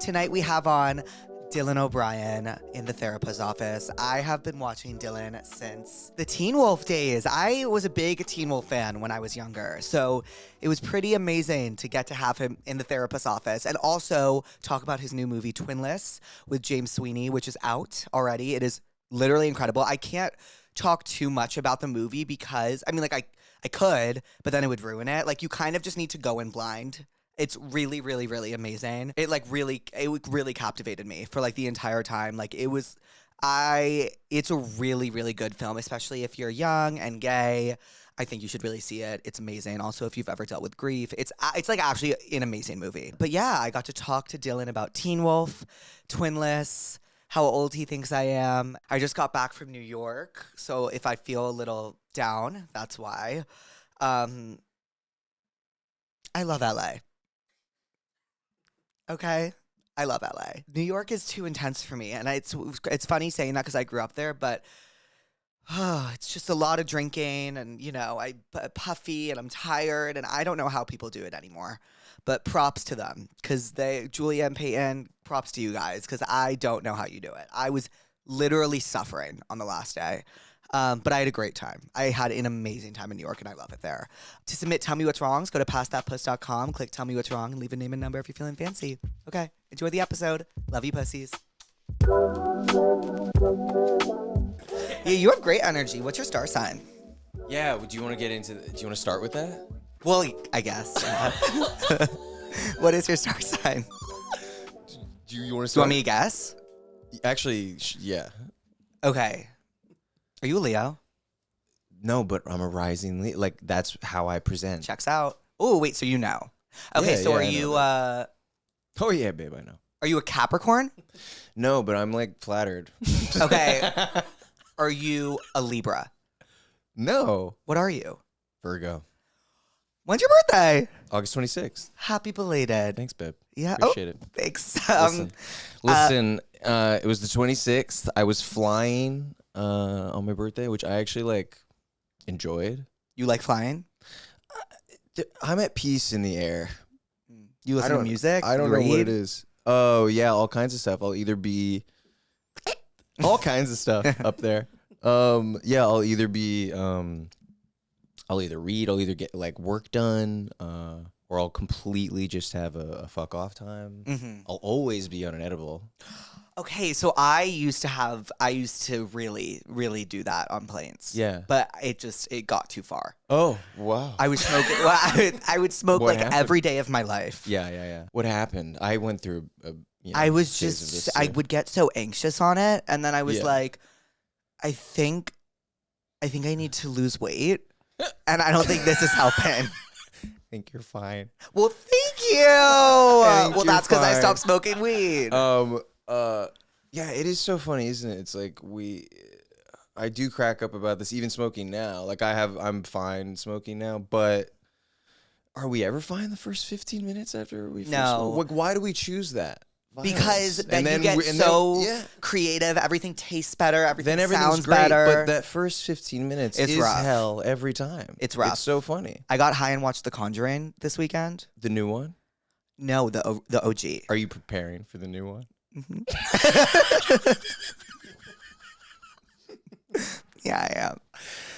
Tonight we have on Dylan O'Brien in the Therapuss office. I have been watching Dylan since the Teen Wolf days. I was a big Teen Wolf fan when I was younger, so it was pretty amazing to get to have him in the Therapuss office and also talk about his new movie, Twinless, with James Sweeney, which is out already. It is literally incredible. I can't talk too much about the movie because, I could, but then it would ruin it. Like, you kind of just need to go in blind. It's really, really, really amazing. It really captivated me for like the entire time. Like it's a really, really good film, especially if you're young and gay. I think you should really see it. It's amazing. Also, if you've ever dealt with grief, it's like actually an amazing movie. But yeah, I got to talk to Dylan about Teen Wolf, Twinless, how old he thinks I am. I just got back from New York, so if I feel a little down, that's why. I love LA. Okay? I love LA. New York is too intense for me, and it's funny saying that because I grew up there, but it's just a lot of drinking, and, I'm puffy, and I'm tired, and I don't know how people do it anymore. But props to them, because Julia and Peyton, props to you guys, because I don't know how you do it. I was literally suffering on the last day. But I had a great time. I had an amazing time in New York, and I love it there. To submit Tell Me What's Wrongs, go to passthatpuss.com, click Tell Me What's Wrong, and leave a name and number if you're feeling fancy. Okay, enjoy the episode. Love you, pussies. Yeah, you have great energy. What's your star sign? Yeah, do you want to start with that? Well, I guess. What is your star sign? Do you want to start? Do you want me to guess? Actually, yeah. Okay. Are you a Leo? No, but I'm a rising Leo. Like, that's how I present. Checks out. Oh, wait, so you know. Okay, so are you, Oh, yeah, babe, I know. Are you a Capricorn? No, but I'm, like, flattered. Okay. Are you a Libra? No. What are you? Virgo. When's your birthday? August 26th. Happy belated. Thanks, babe. Yeah. Appreciate it. Thanks. Listen, it was the 26th. I was flying on my birthday, which I actually, enjoyed. You like flying? I'm at peace in the air. You listen to music? I don't know what it is. Oh, yeah, all kinds of stuff. I'll either be... all kinds of stuff up there. Yeah, I'll either be... I'll either read, I'll either get work done, or I'll completely just have a fuck off time. Mm-hmm. I'll always be on an edible. Okay, so I used to really, really do that on planes. Yeah. But it got too far. Oh, wow. I was smoking. I would smoke every day of my life. Yeah. What happened? I went through I would get so anxious on it, and then I was like, I think I need to lose weight. And I don't think this is helping. I think you're fine. Well, thank you. Well, that's because I stopped smoking weed. Yeah, it is so funny, isn't it? It's like I do crack up about this, even smoking now. Like I'm fine smoking now, but are we ever fine the first 15 minutes after we first smoke? Like, why do we choose that? Because then you get creative. Everything tastes better. Everything sounds great, better. But that first 15 minutes is rough. Hell every time. It's rough. It's so funny. I got high and watched The Conjuring this weekend. The new one? No, the OG. Are you preparing for the new one? Mm-hmm. Yeah, I am.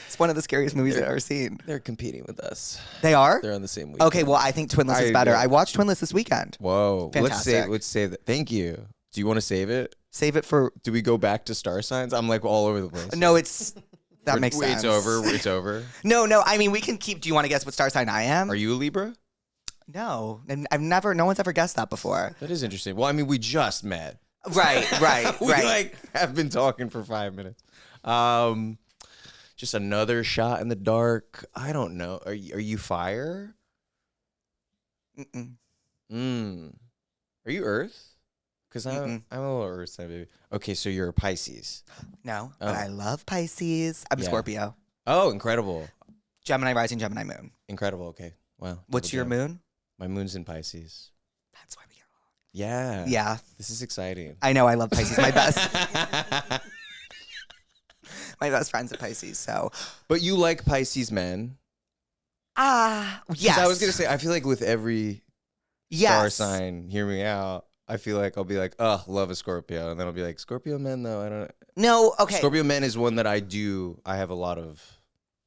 It's one of the scariest movies I've ever seen. They're competing with us. They are? They're on the same weekend. Okay, well, I think Twinless is better. I watched Twinless this weekend. Whoa. Fantastic. Let's save that. Thank you. Do you want to save it? Save it for... Do we go back to star signs? I'm all over the place. No, that makes sense. It's over. It's over. No, I mean, we can keep... Do you want to guess what star sign I am? Are you a Libra? No. And no one's ever guessed that before. That is interesting. Well, I mean, we just met. Right. We have been talking for 5 minutes. Just another shot in the dark. I don't know. Are you fire? Mm-mm. Are you Earth? Because I'm a little Earth sign, baby. Okay, so you're a Pisces. No, but I love Pisces. I'm a Scorpio. Oh, incredible. Gemini rising, Gemini moon. Incredible. Okay. Wow. What's your moon? My moon's in Pisces. That's why we get along. Yeah. Yeah. This is exciting. I know. I love Pisces. My best friend's a Pisces, so. But you like Pisces men? Yes. I was going to say, I feel like with every star sign, hear me out, I feel like I'll be like, oh, love a Scorpio, and then I'll be like, Scorpio men though. I don't. No, okay. Scorpio men is one that I do. I have a lot of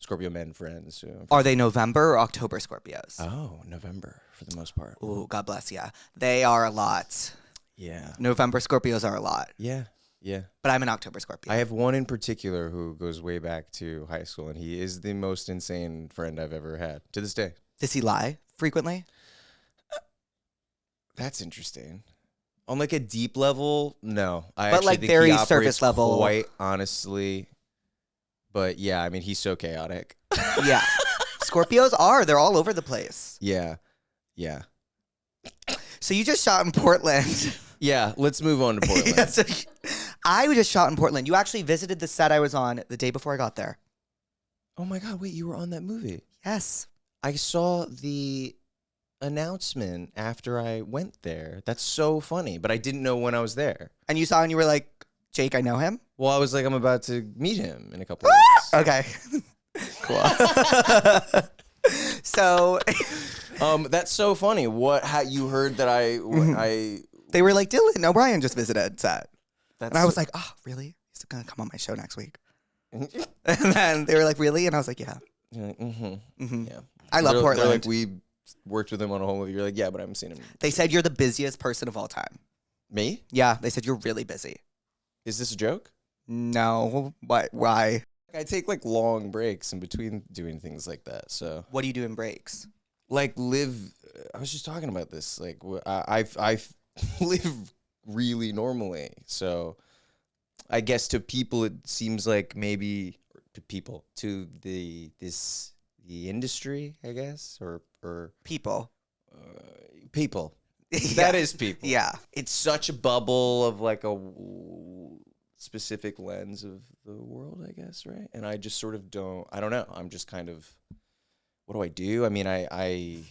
Scorpio men friends. Are they November or October Scorpios? Oh, November for the most part. Ooh, God bless ya. They are a lot. Yeah. November Scorpios are a lot. Yeah. Yeah. But I'm an October Scorpio. I have one in particular who goes way back to high school, and he is the most insane friend I've ever had to this day. Does he lie frequently? That's interesting. On like a deep level, no. I But actually like think very he operates surface level. quite honestly. But yeah, I mean, he's so chaotic. Yeah. Scorpios are. They're all over the place. Yeah. Yeah. So you just shot in Portland. Yeah, let's move on to Portland. Yeah, so I just shot in Portland. You actually visited the set I was on the day before I got there. Oh my God, wait, you were on that movie? Yes. I saw the announcement after I went there. That's so funny, but I didn't know when I was there. And you saw and you were like, Jake, I know him? Well, I was like, I'm about to meet him in a couple of weeks. Okay. Cool. So That's so funny. How you heard that I they were like, Dylan O'Brien just visited set. that's And I was like, oh, really? He's going to come on my show next week. And then they were like, really? And I was like, yeah. You're like, mm-hmm. Yeah. I love Portland. They're like, we worked with him on a whole movie. You're like, yeah, but I haven't seen him. They said you're the busiest person of all time. Me? Yeah, they said you're really busy. Is this a joke? No. What? Why? I take like long breaks in between doing things like that. So What do you do in breaks? like live. I was just talking about this. Like I live really normally. So I guess to people it seems like maybe to the industry, I guess, or People. people. Yeah. That is people. Yeah. It's such a bubble of like a specific lens of the world, I guess, right? And I just sort of I don't know. I'm just kind of, what do I do? I mean, I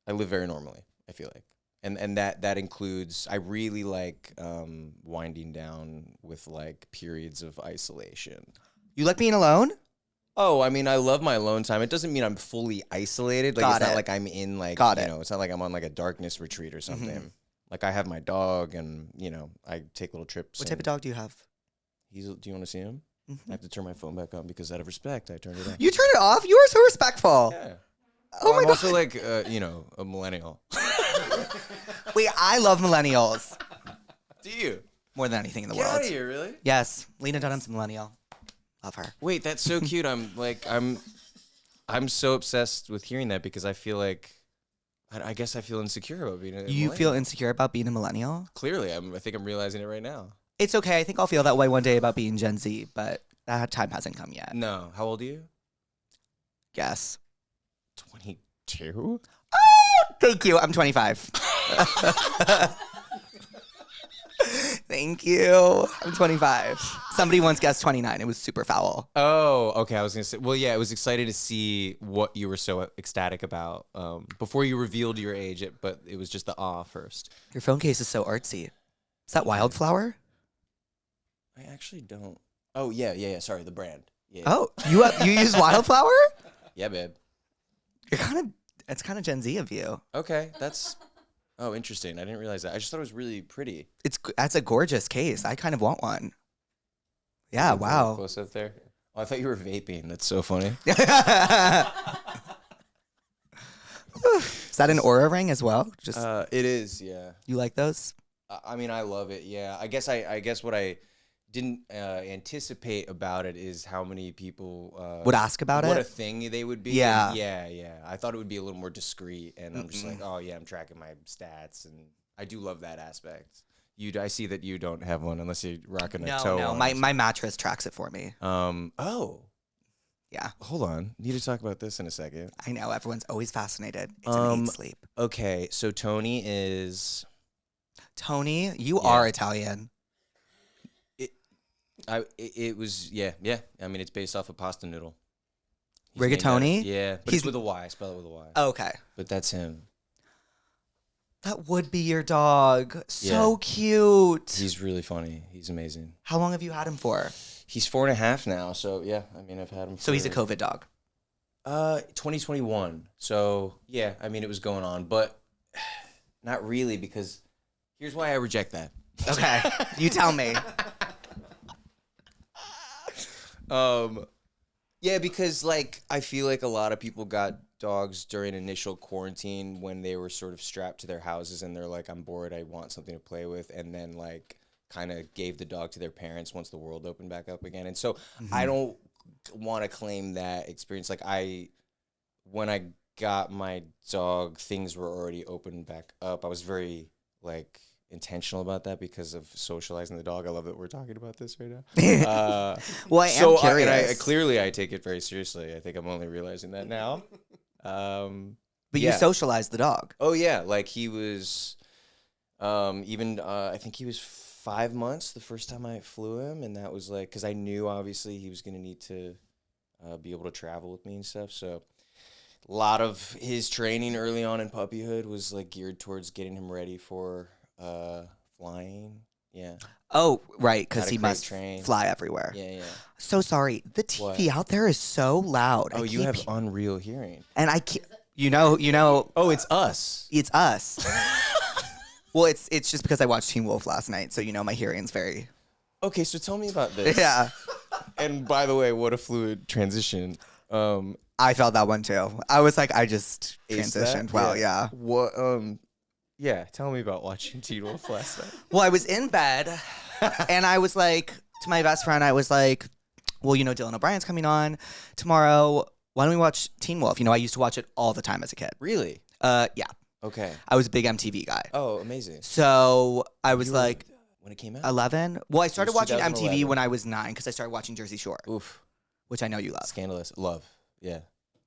live very normally, I feel like. And that includes, I really like winding down with like periods of isolation. You like being alone? Oh, I mean, I love my alone time. It doesn't mean I'm fully isolated. Like, Got it's not it. like I'm in like, Got you it. know, it's not like I'm on like a darkness retreat or something. Like I have my dog and, you know, I take little trips. What type of dog do you have? Do you want to see him? I have to turn my phone back on because out of respect, I turned it on. You turn it off? You are so respectful. Yeah. Oh my I'm God. also like, you know, a millennial. Wait, I love millennials Do you? more than anything in the Get world. out of here, really? Yes. Lena Dunham's a millennial. Love her. Wait, that's so cute. I'm so obsessed with hearing that because I feel like, I guess I feel insecure about being a You millennial. feel insecure about being a millennial? Clearly, I think I'm realizing it right now. It's okay. I think I'll feel that way one day about being Gen Z, but that time hasn't come yet. No. How old are you? Yes. 22? Thank you. I'm 25. Thank you. I'm 25. Somebody once guessed 29. It was super foul. Oh, okay. I was going to say, well, yeah, I was excited to see what you were so ecstatic about before you revealed your age, but it was just the awe first. Your phone case is so artsy. Is that Wildflower? I actually don't. Oh, yeah. Sorry, the brand. Yeah. Oh, you use Wildflower? Yeah, babe. It's kind of Gen Z of you. Okay, oh, interesting. I didn't realize that. I just thought it was really pretty. That's a gorgeous case. I kind of want one. Yeah, wow. Close up there. Oh, I thought you were vaping. That's so funny. Is that an Aura ring as well? Just It is, yeah. you like those? I mean, I love it. Yeah, I guess what I didn't anticipate about it is how many people Would ask about what it? a thing they would be. Yeah. And yeah. I thought it would be a little more discreet, and I'm just like, oh yeah, I'm tracking my stats, and I do love that aspect. I see that you don't have one unless you're rocking a toe. No. on My mattress tracks it for me. Oh, Yeah, hold on. Need to talk about this in a second. I know. Everyone's always fascinated. It's an 8 sleep. Okay, so Tony is. Tony, you are Italian. It was yeah. I mean, it's based off a pasta noodle. He's Rigatoni? named after- Yeah, but He's- it's with a Y. Spell it with a Y. Okay. But that's him. That would be your dog. So cute. He's really funny. He's amazing. How long have you had him for? He's 4.5 now, so yeah. I mean, I've had him. So he's a for- COVID dog. 2021. So yeah, I mean, it was going on, but not really because Here's why I reject that. Okay, you tell me. Yeah, because like I feel like a lot of people got dogs during initial quarantine when they were sort of strapped to their houses and they're like, I'm bored, I want something to play with, and then like kind of gave the dog to their parents once the world opened back up again. And so I don't want to claim that experience. Like when I got my dog, things were already opened back up. I was very like intentional about that because of socializing the dog. I love that we're talking about this right now. Well, I am curious. I clearly I take it very seriously. I think I'm only realizing that now. But you socialized the dog. Oh yeah, like he was, I think he was 5 months the first time I flew him, and that was like because I knew obviously he was gonna need to be able to travel with me and stuff. So a lot of his training early on in puppyhood was like geared towards getting him ready for flying. Yeah. Oh, right, because he crate must train. fly everywhere. Yeah. So sorry. The TV out there is so loud. Oh, you have unreal hearing. And I can't, you know. Oh, it's us. It's us. Well, it's just because I watched Teen Wolf last night, so my hearing's very. Okay, so tell me about this. Yeah. And by the way, what a fluid transition. I felt that one too. I was like, I just transitioned. Wow, yeah. What? Yeah, tell me about watching Teen Wolf last night. Well, I was in bed, and I was like, to my best friend, I was like, well, Dylan O'Brien's coming on tomorrow. Why don't we watch Teen Wolf? I used to watch it all the time as a kid. Really? Yeah. Okay. I was a big MTV guy. Oh, amazing. So I was like, when it came out? 11? Well, I started watching MTV 2011. when I was 9 because I started watching Jersey Shore. Oof. Which I know you love. Scandalous. Love. Yeah.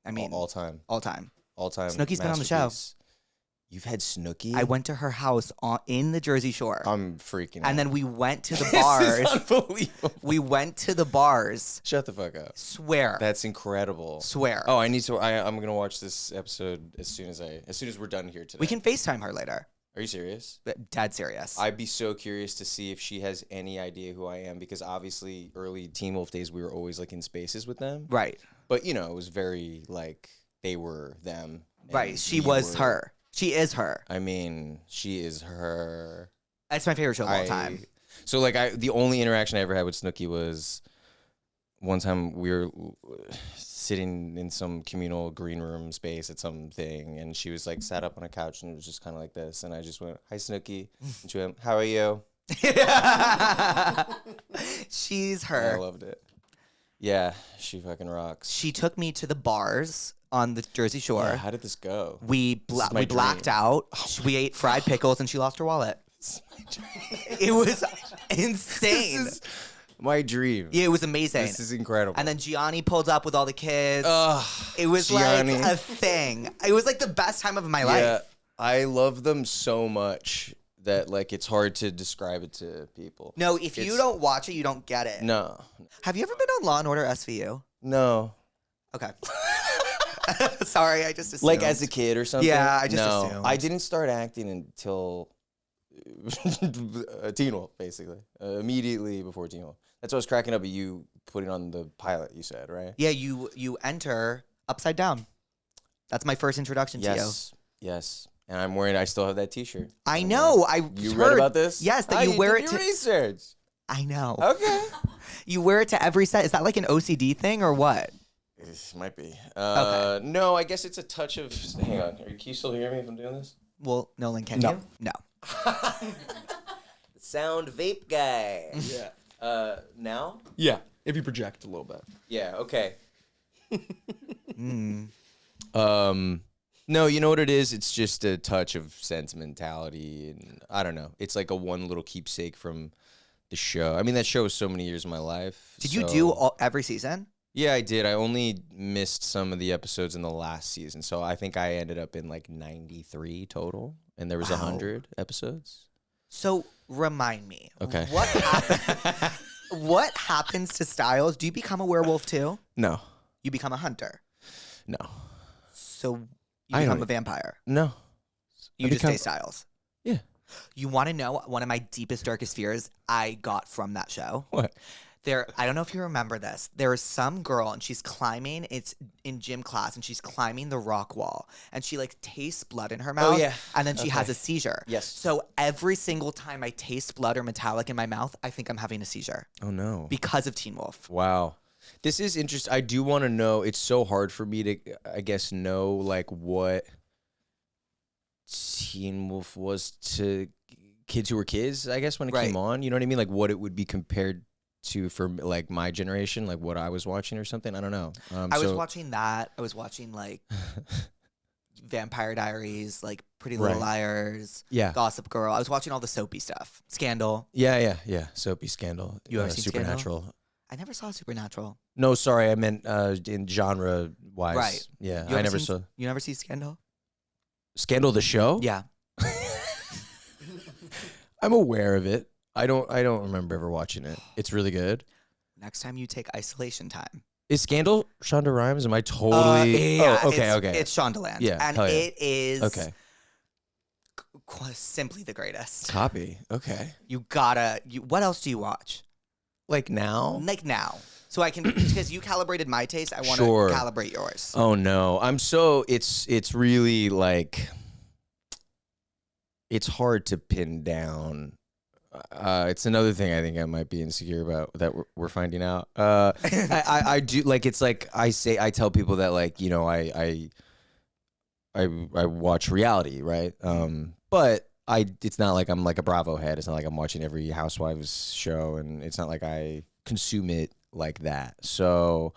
I mean, all time. All time. All time. Snooki's been on the show. You've had Snooki? I went to her house in the Jersey Shore. I'm freaking out. And then we went to the bars. This is unbelievable. We went to the bars. Shut the fuck up. Swear. That's incredible. Swear. Oh, I'm gonna watch this episode as soon as we're done here today. We can FaceTime her later. Are you serious? Dead serious. I'd be so curious to see if she has any idea who I am because obviously early Teen Wolf days we were always like in spaces with them. Right. But it was very like they were them. Right. She was her. She is her. I mean, she is her. That's my favorite show of all time. So like the only interaction I ever had with Snooki was one time we were sitting in some communal green room space at something, and she was like sat up on a couch and it was just kind of like this, and I just went, "Hi, Snooki," and she went, "How are you?" She's her. And I loved it. Yeah, she fucking rocks. She took me to the bars on the Jersey Shore. Yeah, how did this go? We blacked out. We ate fried pickles, and she lost her wallet. It was insane. This is my dream. Yeah, it was amazing. This is incredible. And then Gianni pulled up with all the kids. It was Gianni. like a thing. It was like the best time of my life. I love them so much that like it's hard to describe it to people. No, if you don't watch it, you don't get it. No. Have you ever been on Law and Order SVU? No. Okay. Sorry, I just assumed. Like as a kid or something? Yeah, I just assumed. I didn't start acting until Teen Wolf, basically. Immediately before Teen Wolf. That's what I was cracking up at you putting on the pilot, you said, right? Yeah, you enter upside down. That's my first introduction to you. Yes. And I still have that t-shirt. I know. You read about this? Yes, that you wear it to research. I know. Okay. You wear it to every set. Is that like an OCD thing or what? It might be. Okay. No, I guess it's a touch of. Hang on. Can you still hear me if I'm doing this? Well, Nolan, can No. you? No. Sound vape guy. Yeah. Now? Yeah, if you project a little bit. Yeah. Okay. No, you know what it is? It's just a touch of sentimentality, and I don't know. It's like a one little keepsake from the show. I mean, that show was so many years of my life. Did you do every season? Yeah, I did. I only missed some of the episodes in the last season, so I think I ended up in like 93 total, and there was 100 episodes. So remind me. Okay. What happens to Styles? Do you become a werewolf too? No. You become a hunter. No. So you become a vampire. No. You just stay Styles. Yeah. You want to know one of my deepest, darkest fears I got from that show? What? I don't know if you remember this. There is some girl and she's climbing. It's in gym class and she's climbing the rock wall and she like tastes blood in her mouth. yeah. And then she has a seizure. Yes. So every single time I taste blood or metallic in my mouth, I think I'm having a seizure Oh no. because of Teen Wolf. Wow. This is interesting. I do want to know. It's so hard for me to, I guess, know like what Teen Wolf was to kids who were kids, I guess, when it came on. You know what I mean? Like what it would be compared to for like my generation, like what I was watching or something. I don't know. I was watching that. I was watching like Vampire Diaries, like Pretty Little Liars, Yeah. Gossip Girl. I was watching all the soapy stuff. Scandal. Yeah. Soapy Scandal. You ever seen Supernatural? I never saw Supernatural. No, sorry, I meant in genre wise. Right. Yeah, You I ever never seen- saw You never see Scandal? Scandal the show. Yeah. I'm aware of it. I don't remember ever watching it. It's really good. Next time you take isolation time. Is Scandal Shonda Rhimes? Am I totally? Oh, okay, It's Shondaland. Yeah, And hell yeah. it is Okay. simply the greatest. Copy. Okay. What else do you watch? Like now? Like now. So I can, because you calibrated my taste, I want to Sure. calibrate yours. Oh no, it's really like it's hard to pin down. It's another thing I think I might be insecure about that we're finding out. I do like it's like I tell people that like you know I watch reality, right? But it's not like I'm like a Bravo head. It's not like I'm watching every Housewives show, and it's not like I consume it like that. So,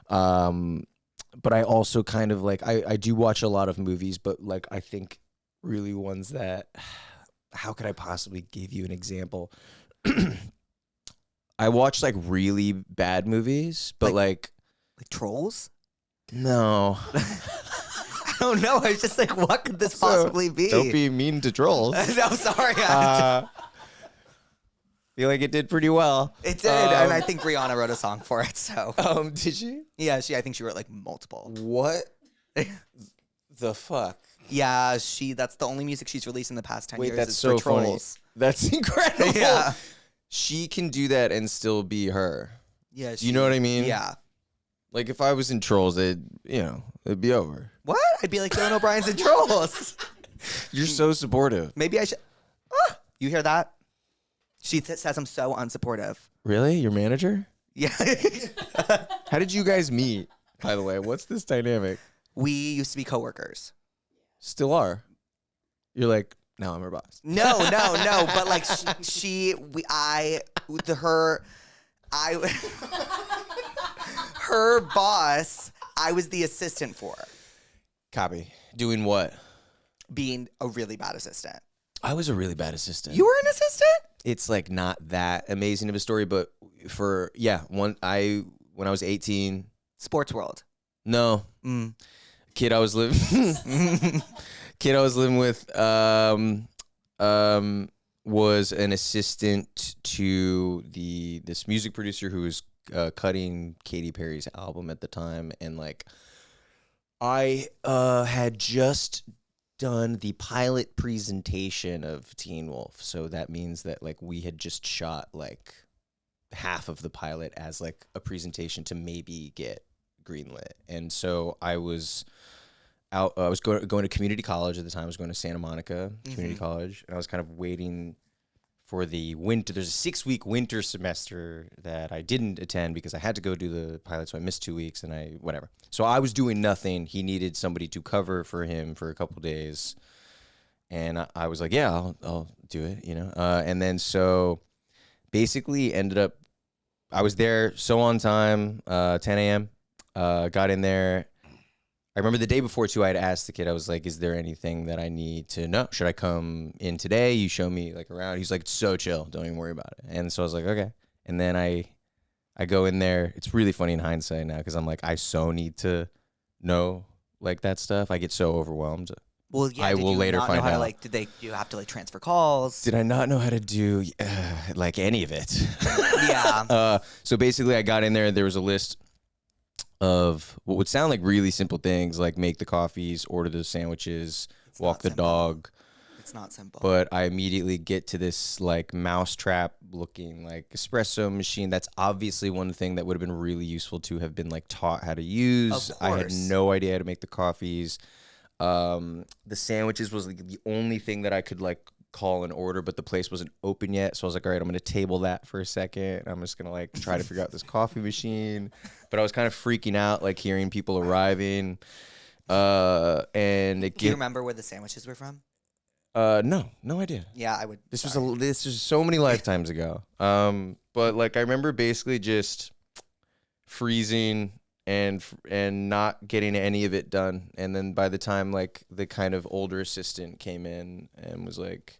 but I also kind of like I do watch a lot of movies, but like I think really ones that. How could I possibly give you an example? I watch like really bad movies, but like Trolls? no. I don't know. I was just like, what could this possibly be? Don't be mean to trolls. No, sorry. Feel like it did pretty well. It did, and I think Rihanna wrote a song for it. So Did she? yeah, I think she wrote like multiple. What the fuck? Yeah, that's the only music she's released in the past 10 Wait, years. that's is so for funny. Trolls. That's incredible. Yeah. She can do that and still be her. Yeah, You know what I mean? Yeah. Like if I was in Trolls, it'd be over. What? I'd be like Dylan O'Brien's in Trolls. You're so supportive. Maybe I should. You hear that? She says I'm so unsupportive. Really? Your manager? Yeah. How did you guys meet, by the way? What's this dynamic? We used to be coworkers. Still are. You're like, now I'm her boss. No. But like her boss, I was the assistant for, Copy. Doing what? being a really bad assistant. I was a really bad assistant. You were an assistant? It's like not that amazing of a story, but when I was 18, Sports World. no, Mm. kid I was living with was an assistant to this music producer who was cutting Katy Perry's album at the time, and like I had just done the pilot presentation of Teen Wolf, so that means that like we had just shot like half of the pilot as like a presentation to maybe get greenlit, and so I was out. I was going to community college at the time. I was going to Santa Monica Community College, and I was kind of waiting for the winter. There's a 6-week winter semester that I didn't attend because I had to go do the pilot, so I missed 2 weeks, and whatever. So I was doing nothing. He needed somebody to cover for him for a couple days, and I was like, yeah, I'll do it, and then so basically ended up. I was there so on time, 10 a.m. Got in there. I remember the day before, too, I had asked the kid, I was like, is there anything that I need to know? Should I come in today? You show me like around. He's like, it's so chill. Don't even worry about it. And so I was like, okay. And then I go in there. It's really funny in hindsight now because I'm like, I so need to know like that stuff. I get so overwhelmed. Well, yeah. I did will you later not find know how to, out. like, do you have to like transfer calls? Did I not know how to do like any of it? Yeah. So basically, I got in there. There was a list of what would sound like really simple things, like make the coffees, order the sandwiches, walk the simple. dog. It's It's not simple. But I immediately get to this like mousetrap looking like espresso machine. That's obviously one thing that would have been really useful to have been like taught how to use. Of I had course. no idea how to make the coffees. The sandwiches was like the only thing that I could like call an order, but the place wasn't open yet. So I was like, all right, I'm going to table that for a second. I'm just going to like try to figure out this coffee machine. But I was kind of freaking out, like hearing people arriving. And it Do you remember where the sandwiches were from? no idea. Yeah, I would. This sorry. was so many lifetimes ago. But like I remember basically just freezing and not getting any of it done. And then by the time like the kind of older assistant came in and was like,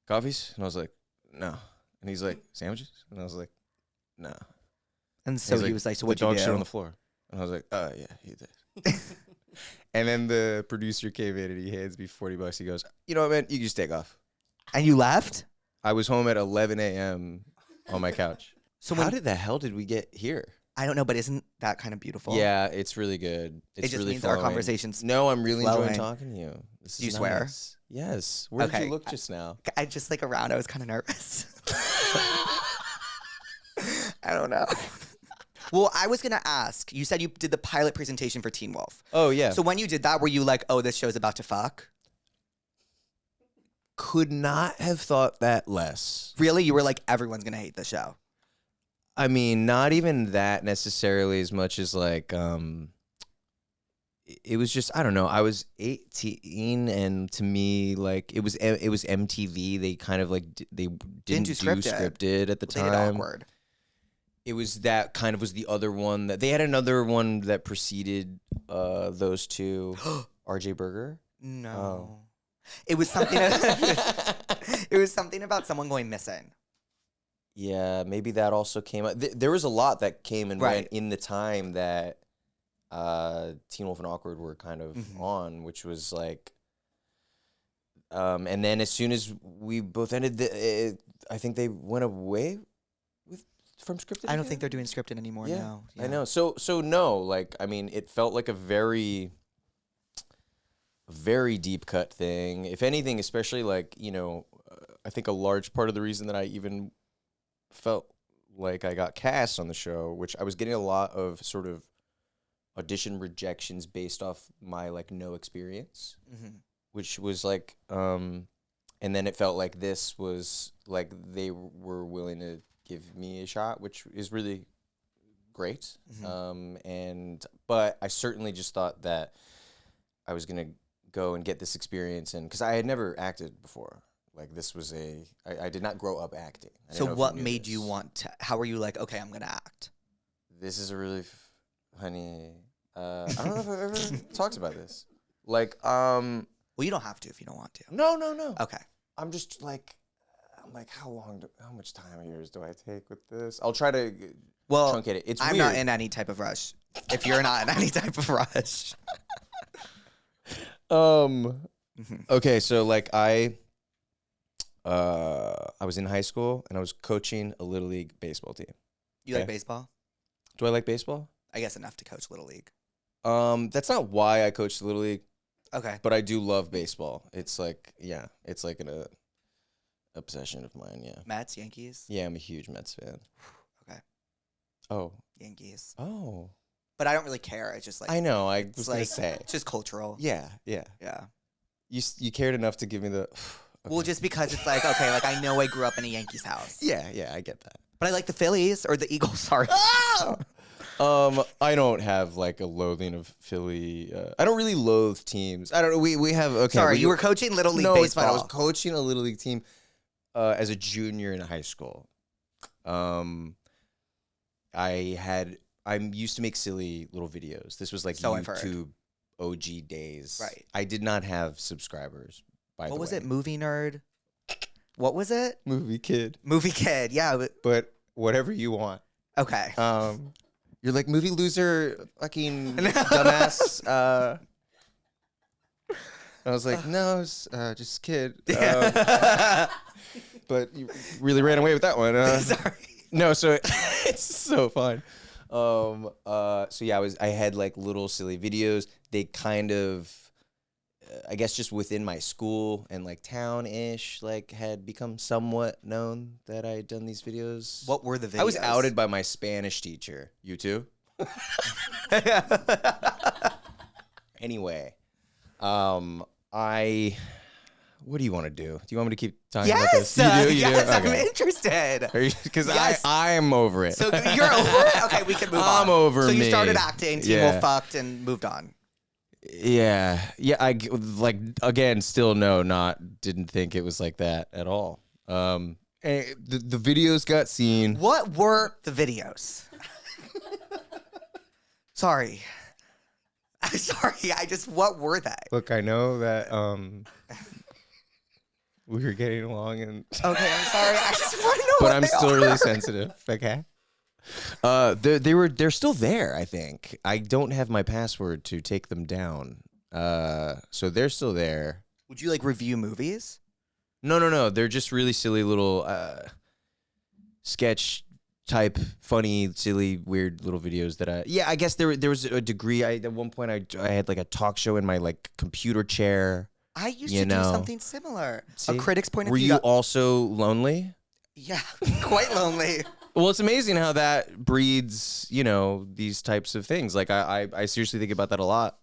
"Coffees?" And I was like, "No." And he's like, "Sandwiches?" And I was like, "No." And so He's he was like, "So "The what'd you dog shit do?" on the floor." And I was like, yeah, he did." And then the producer came in and he hands me $40. He goes, "You know what, man? You can just take off." And you left. I was home at 11 a.m. on my couch. So How when did the hell did we get here? I don't know, but isn't that kind of beautiful? Yeah, it's really good. It's It just really means our flowing. conversations. No, I'm really flowing. enjoying talking to you. This Do you is swear? nice. Yes. Where did Okay. you look just now? I just like around. I was kind of nervous. I don't know. Well, I was gonna ask. You said you did the pilot presentation for Teen Wolf. Oh yeah. So when you did that, were you like, "Oh, this show's about to fuck"? Could not have thought that less. Really, you were like, "Everyone's gonna hate the show." I mean, not even that necessarily as much as like it was just I don't know. I was 18 and to me like it was MTV. They kind of like they didn't do do scripted. scripted at the They did time. awkward. It was that kind of was the other one that they had another one that preceded those two. RJ Berger. No. Oh. It was something. It was something about someone going missing. Yeah, maybe that also came out. There was a lot that came and Right. went in the time that Teen Wolf and Awkward were kind of on, which was like, and then as soon as we both ended, I think they went away from scripted. I don't again? think they're doing scripted anymore. Yeah, No. I know. So no, like I mean, it felt like a very deep cut thing. If anything, especially like I think a large part of the reason that I even felt like I got cast on the show, which I was getting a lot of sort of audition rejections based off my like no experience, which was like, and then it felt like this was like they were willing to give me a shot, which is really great. But I certainly just thought that I was gonna go and get this experience, and because I had never acted before. Like this was I did not grow up acting. I So didn't know if what knew made this. you want to? How were you like? Okay, I'm gonna act. This is a really honey. I don't know if I've ever talked about this. Like, Well, you don't have to if you don't want to. no. Okay. I'm just like, how much time of yours do I take with this? I'll try to Well, truncate it. It's I'm weird. not in any type of rush. If you're not in any type of rush. Okay, so like I was in high school and I was coaching a little league baseball team. You like Okay. baseball? Do I like baseball? I guess enough to coach Little League. That's not why I coached little league, Okay. but I do love baseball. It's like it's like an obsession of mine. Yeah. Mets, Yankees? Yeah, I'm a huge Mets fan. Okay. Oh. Yankees. Oh. But I don't really care. It's just like I know. I it's was like gonna say. it's just cultural. Yeah. Yeah. You cared enough to give me the. Well, Okay. just because it's like, okay, like I know I grew up in a Yankees house. Yeah, I get that. But I like the Phillies or the Eagles, sorry. I don't have like a loathing of Philly. I don't really loathe teams. I don't know. We have okay. Sorry, you were coaching Little League no, baseball. it's fine. I was coaching a little league team as a junior in high school. I used to make silly little videos. This was like So I've heard. YouTube OG days. Right. I did not have subscribers. By the What way, was it? Movie Nerd? What was it? Movie Kid. Movie Kid. Yeah. But whatever you want. Okay. You're like movie loser, fucking dumbass. I was like, no, it's just Kid. But you really ran away with that one. Sorry. No, so it's so fun. So yeah, I had like little silly videos. They kind of I guess just within my school and like town-ish, like had become somewhat known that I had done these videos. What were the videos? I was outed by my Spanish teacher. You too? Anyway, what do you want to do? Do you want me to keep talking about this? Yes, You do? yes, Okay. I'm interested. Because Yes. I am over it. So you're over it? Okay, we can move on. I'm over So you me. started acting, Teen Yeah. Wolf fucked, and moved on. Yeah. I like again, still didn't think it was like that at all. And the videos got seen. What were the videos? Sorry. I'm sorry. What were they? Look, I know that we were getting along, and Okay, I'm sorry. I just want to know but what I'm they still are. really sensitive. Okay. They're still there. I think I don't have my password to take them down. So they're still there. Would you like review movies? No. They're just really silly little sketch type, funny, silly, weird little videos that I guess there was a degree. At one point I had like a talk show in my like computer chair. I used You to do know. something similar. See? A critic's point of Were view. you also lonely? Yeah, quite lonely. Well, it's amazing how that breeds, these types of things. Like I seriously think about that a lot.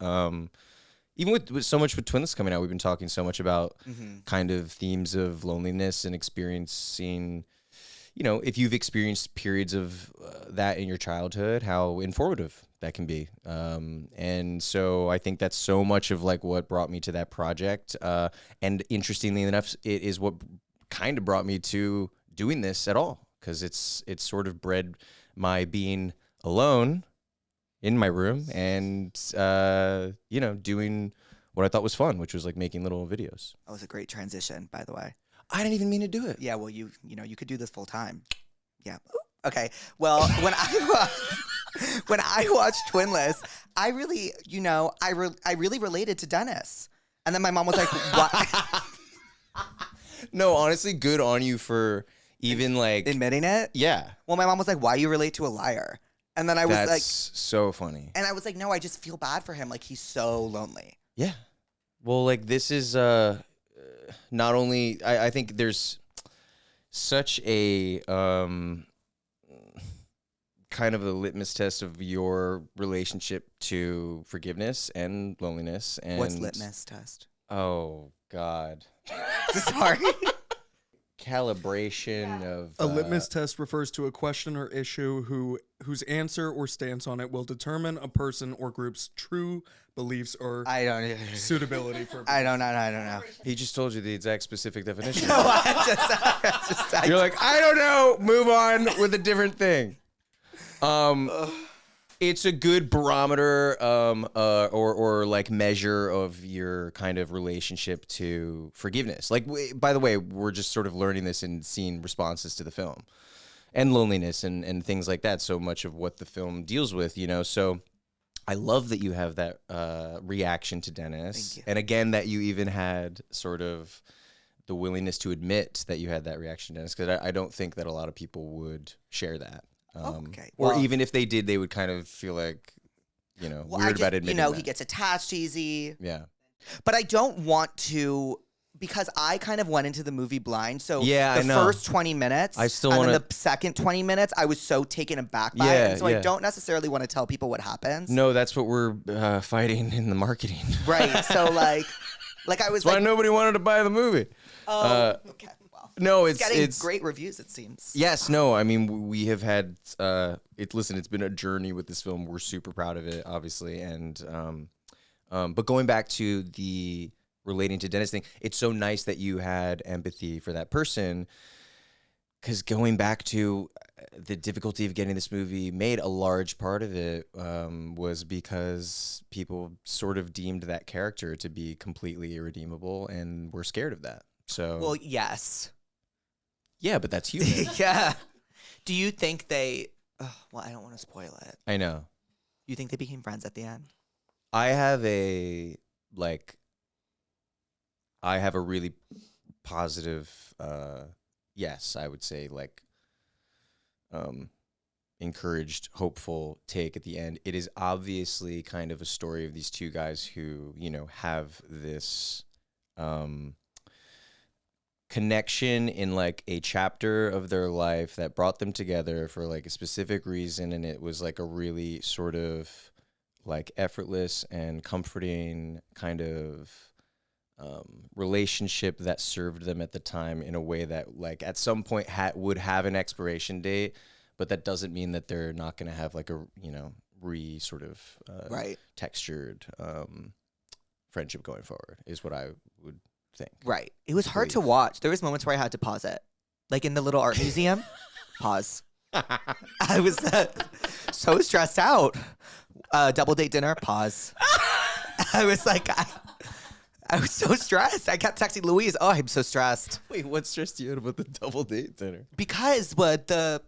Even with so much with Twinless coming out, we've been talking so much about kind of themes of loneliness and experiencing, if you've experienced periods of that in your childhood, how informative that can be. And so I think that's so much of like what brought me to that project. And interestingly enough, it is what kind of brought me to doing this at all. Because it's sort of bred my being alone in my room and, doing what I thought was fun, which was like making little videos. That was a great transition, by the way. I didn't even mean to do it. Yeah, well, you could do this full time. Yeah. Okay. Well, when I watched Twinless, I really, I really related to Dennis. And then my mom was like, "What?" No, honestly, good on you for even like Admitting it. yeah. Well, my mom was like, "Why you relate to a liar?" And then I was That's like, so funny. and I was like, "No, I just feel bad for him. Like he's so lonely." Yeah. Well, like this is not only I think there's such a kind of a litmus test of your relationship to forgiveness and loneliness. And What's litmus test? Oh God. Sorry. Calibration of A litmus test refers to a question or issue whose answer or stance on it will determine a person or group's true beliefs or I don't. suitability for. I don't know. He just told you the exact specific definition. No, I You're like, I don't know. Move on with a different thing. It's a good barometer, or like measure of your kind of relationship to forgiveness. Like, by the way, we're just sort of learning this and seeing responses to the film, and loneliness and things like that. So much of what the film deals with, So I love that you have that reaction to Dennis, Thank you. and again that you even had sort of the willingness to admit that you had that reaction to Dennis, because I don't think that a lot of people would share that. Okay. Or Well- even if they did, they would kind of feel like, Well, weird about admitting that. he gets attached easy. Yeah. But I don't want to, because I kind of went into the movie blind. So Yeah, the I know. first 20 minutes, I still and then wanna- the second 20 minutes, I was so taken aback by it. Yeah, And so yeah. I don't necessarily want to tell people what happens. No, that's what we're fighting in the marketing. Right. So like I was That's why like, nobody wanted to buy the movie. okay, well, No, it's getting it's great reviews, it seems. Yes, no. I mean, we have had it's been a journey with this film. We're super proud of it, obviously, and but going back to the relating to Dennis thing, it's so nice that you had empathy for that person, because going back to the difficulty of getting this movie made, a large part of it was because people sort of deemed that character to be completely irredeemable, and were scared of that. So, Well, yes. yeah, but that's human. Yeah. Do you think they? Well, I don't want to spoil it. I know. You think they became friends at the end? I have a really positive yes, I would say, like encouraged, hopeful take at the end. It is obviously kind of a story of these two guys who, you know, have this connection in like a chapter of their life that brought them together for like a specific reason, and it was like a really sort of like effortless and comforting kind of relationship that served them at the time in a way that like at some point would have an expiration date, but that doesn't mean that they're not going to have like a, you know, sort of Right. textured friendship going forward is what I would think. Right. It was hard to watch. There was moments where I had to pause it. Like in the little art museum, pause. I was so stressed out. Double date dinner, pause. I was like, I was so stressed. I kept texting Louise, oh, I'm so stressed. Wait, what stressed you out about the double date dinner? Because the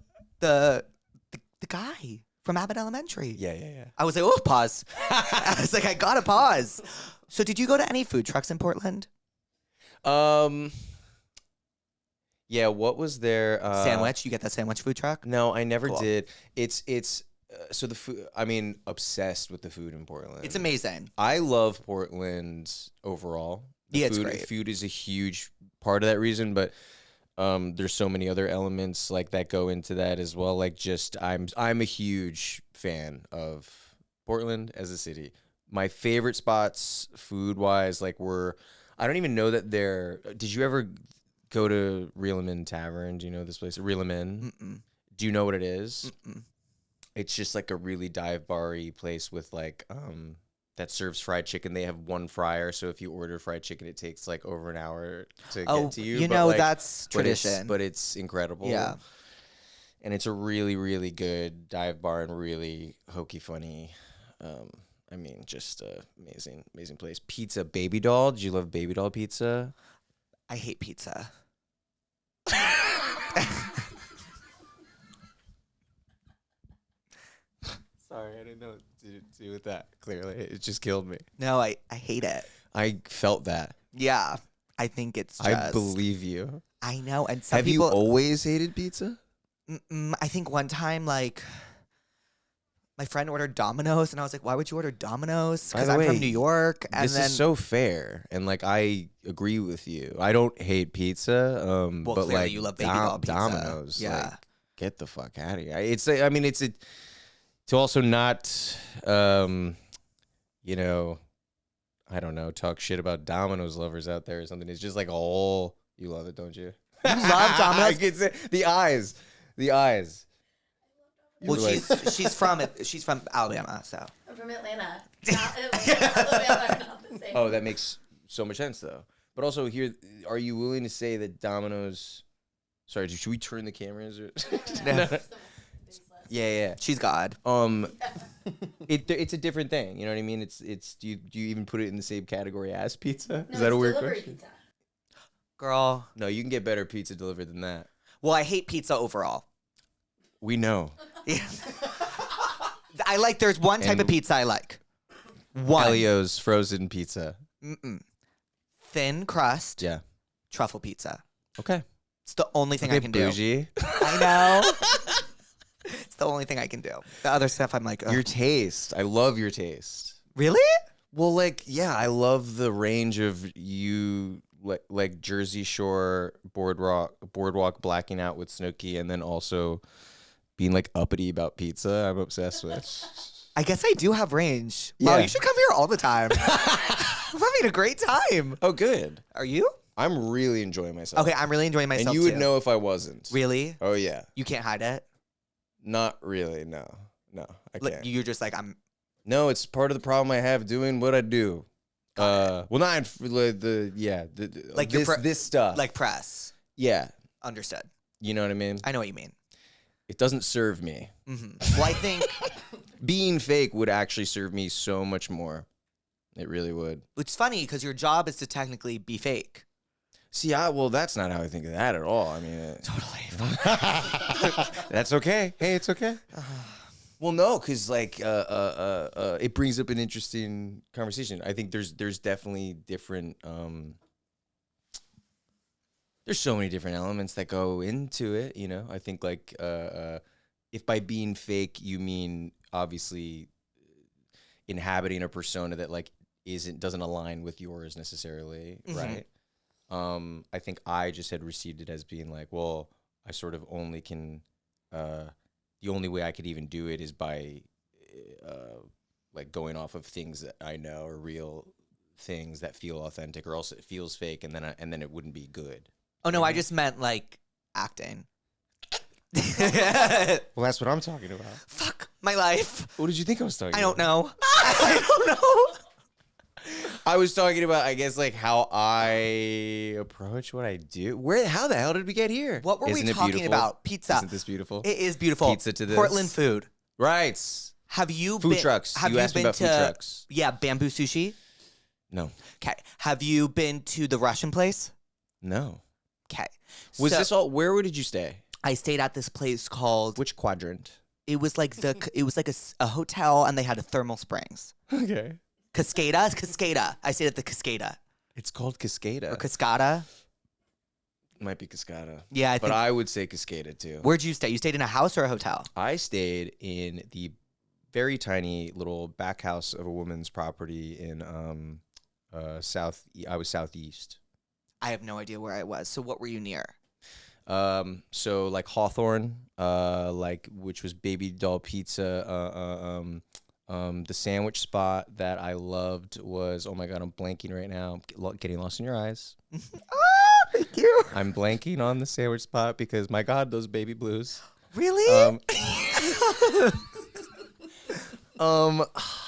guy from Abbott Elementary. Yeah. I was like, oh, pause. I was like, I gotta pause. So did you go to any food trucks in Portland? Yeah, what was there? Sandwich? You get that sandwich food truck? No, I never Cool. did. It's so the food, I mean, obsessed with the food in Portland. It's amazing. I love Portland overall. Yeah, it's food, great. Food is a huge part of that reason, but there's so many other elements like that go into that as well. Like just I'm a huge fan of Portland as a city. My favorite spots food wise like were, I don't even know that they're, did you ever go to Reelamin Tavern? Do you know this place? Reelamin? Mm-mm. Do you know what it is? Mm-mm. It's just like a really dive bar-y place with like that serves fried chicken. They have one fryer, so if you order fried chicken, it takes like over an hour to get to you. You But, know, like, that's tradition. but it's incredible. Yeah. And it's a really, really good dive bar and really hokey funny. I mean, just amazing, amazing place. Pizza, Baby Doll. Did you love Baby Doll pizza? I hate pizza. Sorry, I didn't know what to do with that. Clearly, it just killed me. No, I hate it. I felt that. Yeah. I think it's just. I believe you. I know. And some Have people. you always hated pizza? I think one time, like, my friend ordered Domino's, and I was like, why would you order Domino's? By Because the I'm way, from New York. And This then. is so fair, and like I agree with you. I don't hate pizza, Well, but clearly like you love Baby Doll pizza. Domino's, Yeah. like, get the fuck out of here. It's I mean it's a, to also not you know, I don't know, talk shit about Domino's lovers out there or something. It's just like a whole, you love it, don't you? You love Domino's? I can say the eyes. Well, You're like- she's from Alabama, so. I'm from Atlanta. Alabama are not the same. Oh, that makes so much sense, though. But also, here, are you willing to say that Domino's? Sorry, should we turn the cameras? Or... No. Yeah. She's God. It's a different thing. You know what I mean? It's. Do you even put it in the same category as pizza? No, Is that a it's weird delivery question? pizza. Girl. No, you can get better pizza delivered than that. Well, I hate pizza overall. We know. Yeah. There's one type And- of pizza I like. One. Elio's frozen pizza. Thin crust, Yeah. truffle pizza. Okay. It's the only thing I can bougie. do. I know. It's the only thing I can do. The other stuff, I'm like, ugh. Your taste. I love your taste. Really? Well, like, yeah, I love the range of you, like Jersey Shore, boardwalk blacking out with Snooki, and then also being like uppity about pizza. I'm obsessed with. I guess I do have range. Wow, Yeah. you should come here all the time. I'm having a great time. Oh, good. Are you? I'm really enjoying myself. Okay, I'm really enjoying myself and you would too. know if I wasn't. Really? Oh yeah. You can't hide it? Not really. No, I Like, can't. you're just like, I'm. No, it's part of the problem I have doing what I do. Well, not Like this stuff. Like press. yeah, Understood. you know what I mean. I know what you mean. It doesn't serve me. Well, I think Being fake would actually serve me so much more. It really would. it's funny because your job is to technically be fake. See, well, that's not how I think of that at all. I mean, Totally. that's okay. Hey, it's okay. Well, no, because like it brings up an interesting conversation. I think there's definitely different. There's so many different elements that go into it. You know, I think like if by being fake you mean obviously inhabiting a persona that like doesn't align with yours necessarily, right? I think I just had received it as being like, well, I sort of only can, the only way I could even do it is by like going off of things that I know are real things that feel authentic, or else it feels fake, and then it wouldn't be good. Oh no, I just meant like acting. Well, that's what I'm talking about. Fuck my life. What did you think I was talking I about? don't know. I don't know. I was talking about, I guess, like how I approach what I do. How the hell did we get here? What were Isn't we it talking beautiful? about? Pizza. Isn't this beautiful? It is beautiful. Pizza to this. Portland food. Right. Have you Food been, trucks. Have You you asked me been about to food trucks. Yeah, Bamboo Sushi? No. Okay. Have you been to the Russian place? No. Okay. Was this all? Where did you stay? I stayed at this place called. Which quadrant? It was like a hotel, and they had a thermal springs. Okay. Cascada. I stayed at the Cascada It's called Cascada. or Cascada. Might be Cascada. Yeah, I But think. I would say Cascada too. Where'd you stay? You stayed in a house or a hotel? I stayed in the very tiny little back house of a woman's property in south. I was southeast. I have no idea where I was. So what were you near? So like Hawthorne, like which was Baby Doll Pizza. The sandwich spot that I loved was, oh my god, I'm blanking right now. Getting lost in your eyes. Thank you. I'm blanking on the sandwich spot because my god, those baby blues. Really?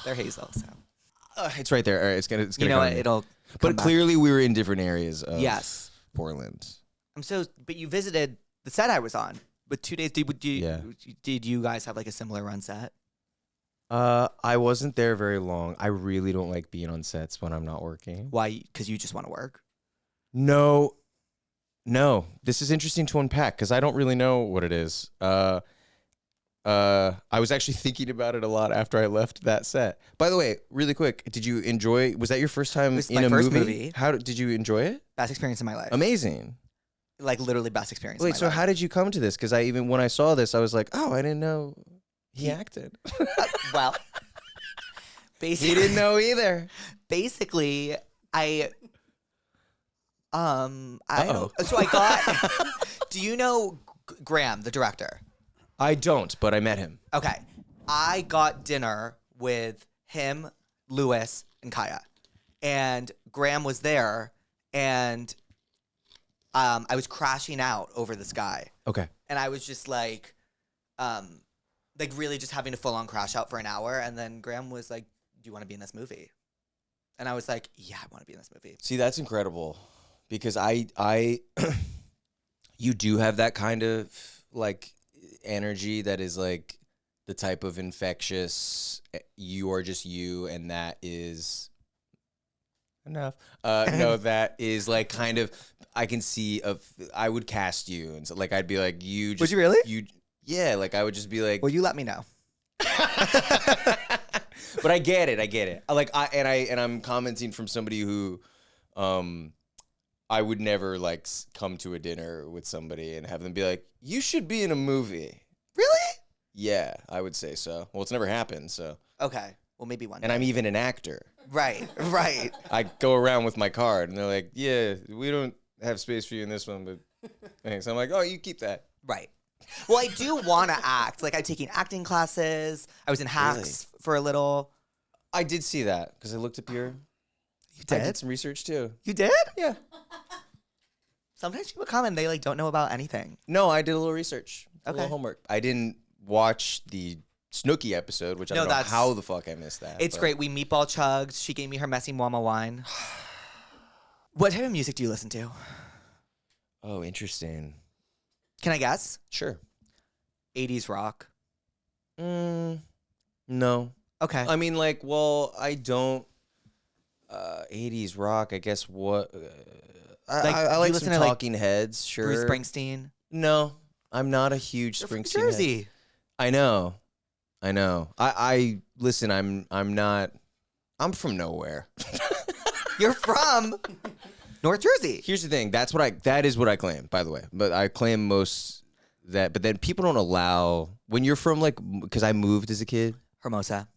They're hazel. So. It's right there. All right, it's gonna. You know come what? to me. It'll. But come back. clearly, we were in different areas of Yes. Portland. But you visited the set I was on. But 2 days. Yeah. Did you guys have like a similar run set? I wasn't there very long. I really don't like being on sets when I'm not working. Why? Because you just want to work. No. This is interesting to unpack because I don't really know what it is. I was actually thinking about it a lot after I left that set. By the way, really quick, did you enjoy? Was that your first time It was in my a first movie? movie. How did you enjoy it? Best experience in my life. Amazing. Like literally best experience. Wait, in my so life. how did you come to this? Because even when I saw this, I was like, oh, I didn't know he acted. Well, basically, He didn't know either. Basically, I Uh-oh. so I got. Do you know Graham, the director? I don't, but I met him. Okay, I got dinner with him, Lewis, and Kaya, and Graham was there, and I was crashing out over this guy, Okay. and I was just like really just having a full-on crash out for an hour, and then Graham was like, "Do you want to be in this movie?" And I was like, "Yeah, I want to be in this movie." See, that's incredible because I you do have that kind of like energy that is like the type of infectious, you are just you, and that is enough. No, that is like kind of, I can see I would cast you, and so like I'd be like, you just, Would you really? Yeah, like I would just be like, Well, you let me know. but I get it. I'm commenting from somebody who, I would never like come to a dinner with somebody and have them be like, you should be in a movie. Really? Yeah, I would say so. Well, it's never happened, so. Okay. Well, maybe one. And day. I'm even an actor. Right. I go around with my card, and they're like, yeah, we don't have space for you in this one, but thanks. I'm like, oh, you keep that. Right. Well, I do want to act. Like, I'm taking acting classes. I was in Hacks for a little. I did see that because I looked up your. You I did? did some research too. You did? Yeah. Sometimes people come and they like don't know about anything. No, I did a little research. A Okay. little homework. I didn't watch the Snooki episode, which I No, don't know that's- how the fuck I missed that. It's but- great. We meatball chugged. She gave me her messy mama wine. What type of music do you listen to? Oh, interesting. Can I guess? Sure. 80s rock. No. Okay. I mean, like, well, I don't. 80s rock, I guess. What? Like, I you like listen some to, like, Talking Heads. Sure. Bruce Springsteen. No, I'm not a huge You're from Springsteen head. Jersey. I know. I listen. I'm not. I'm from nowhere. You're from North Jersey. Here's the thing. That is what I claim. By the way, but I claim most but then people don't allow when you're from like because I moved as a kid. Hermosa.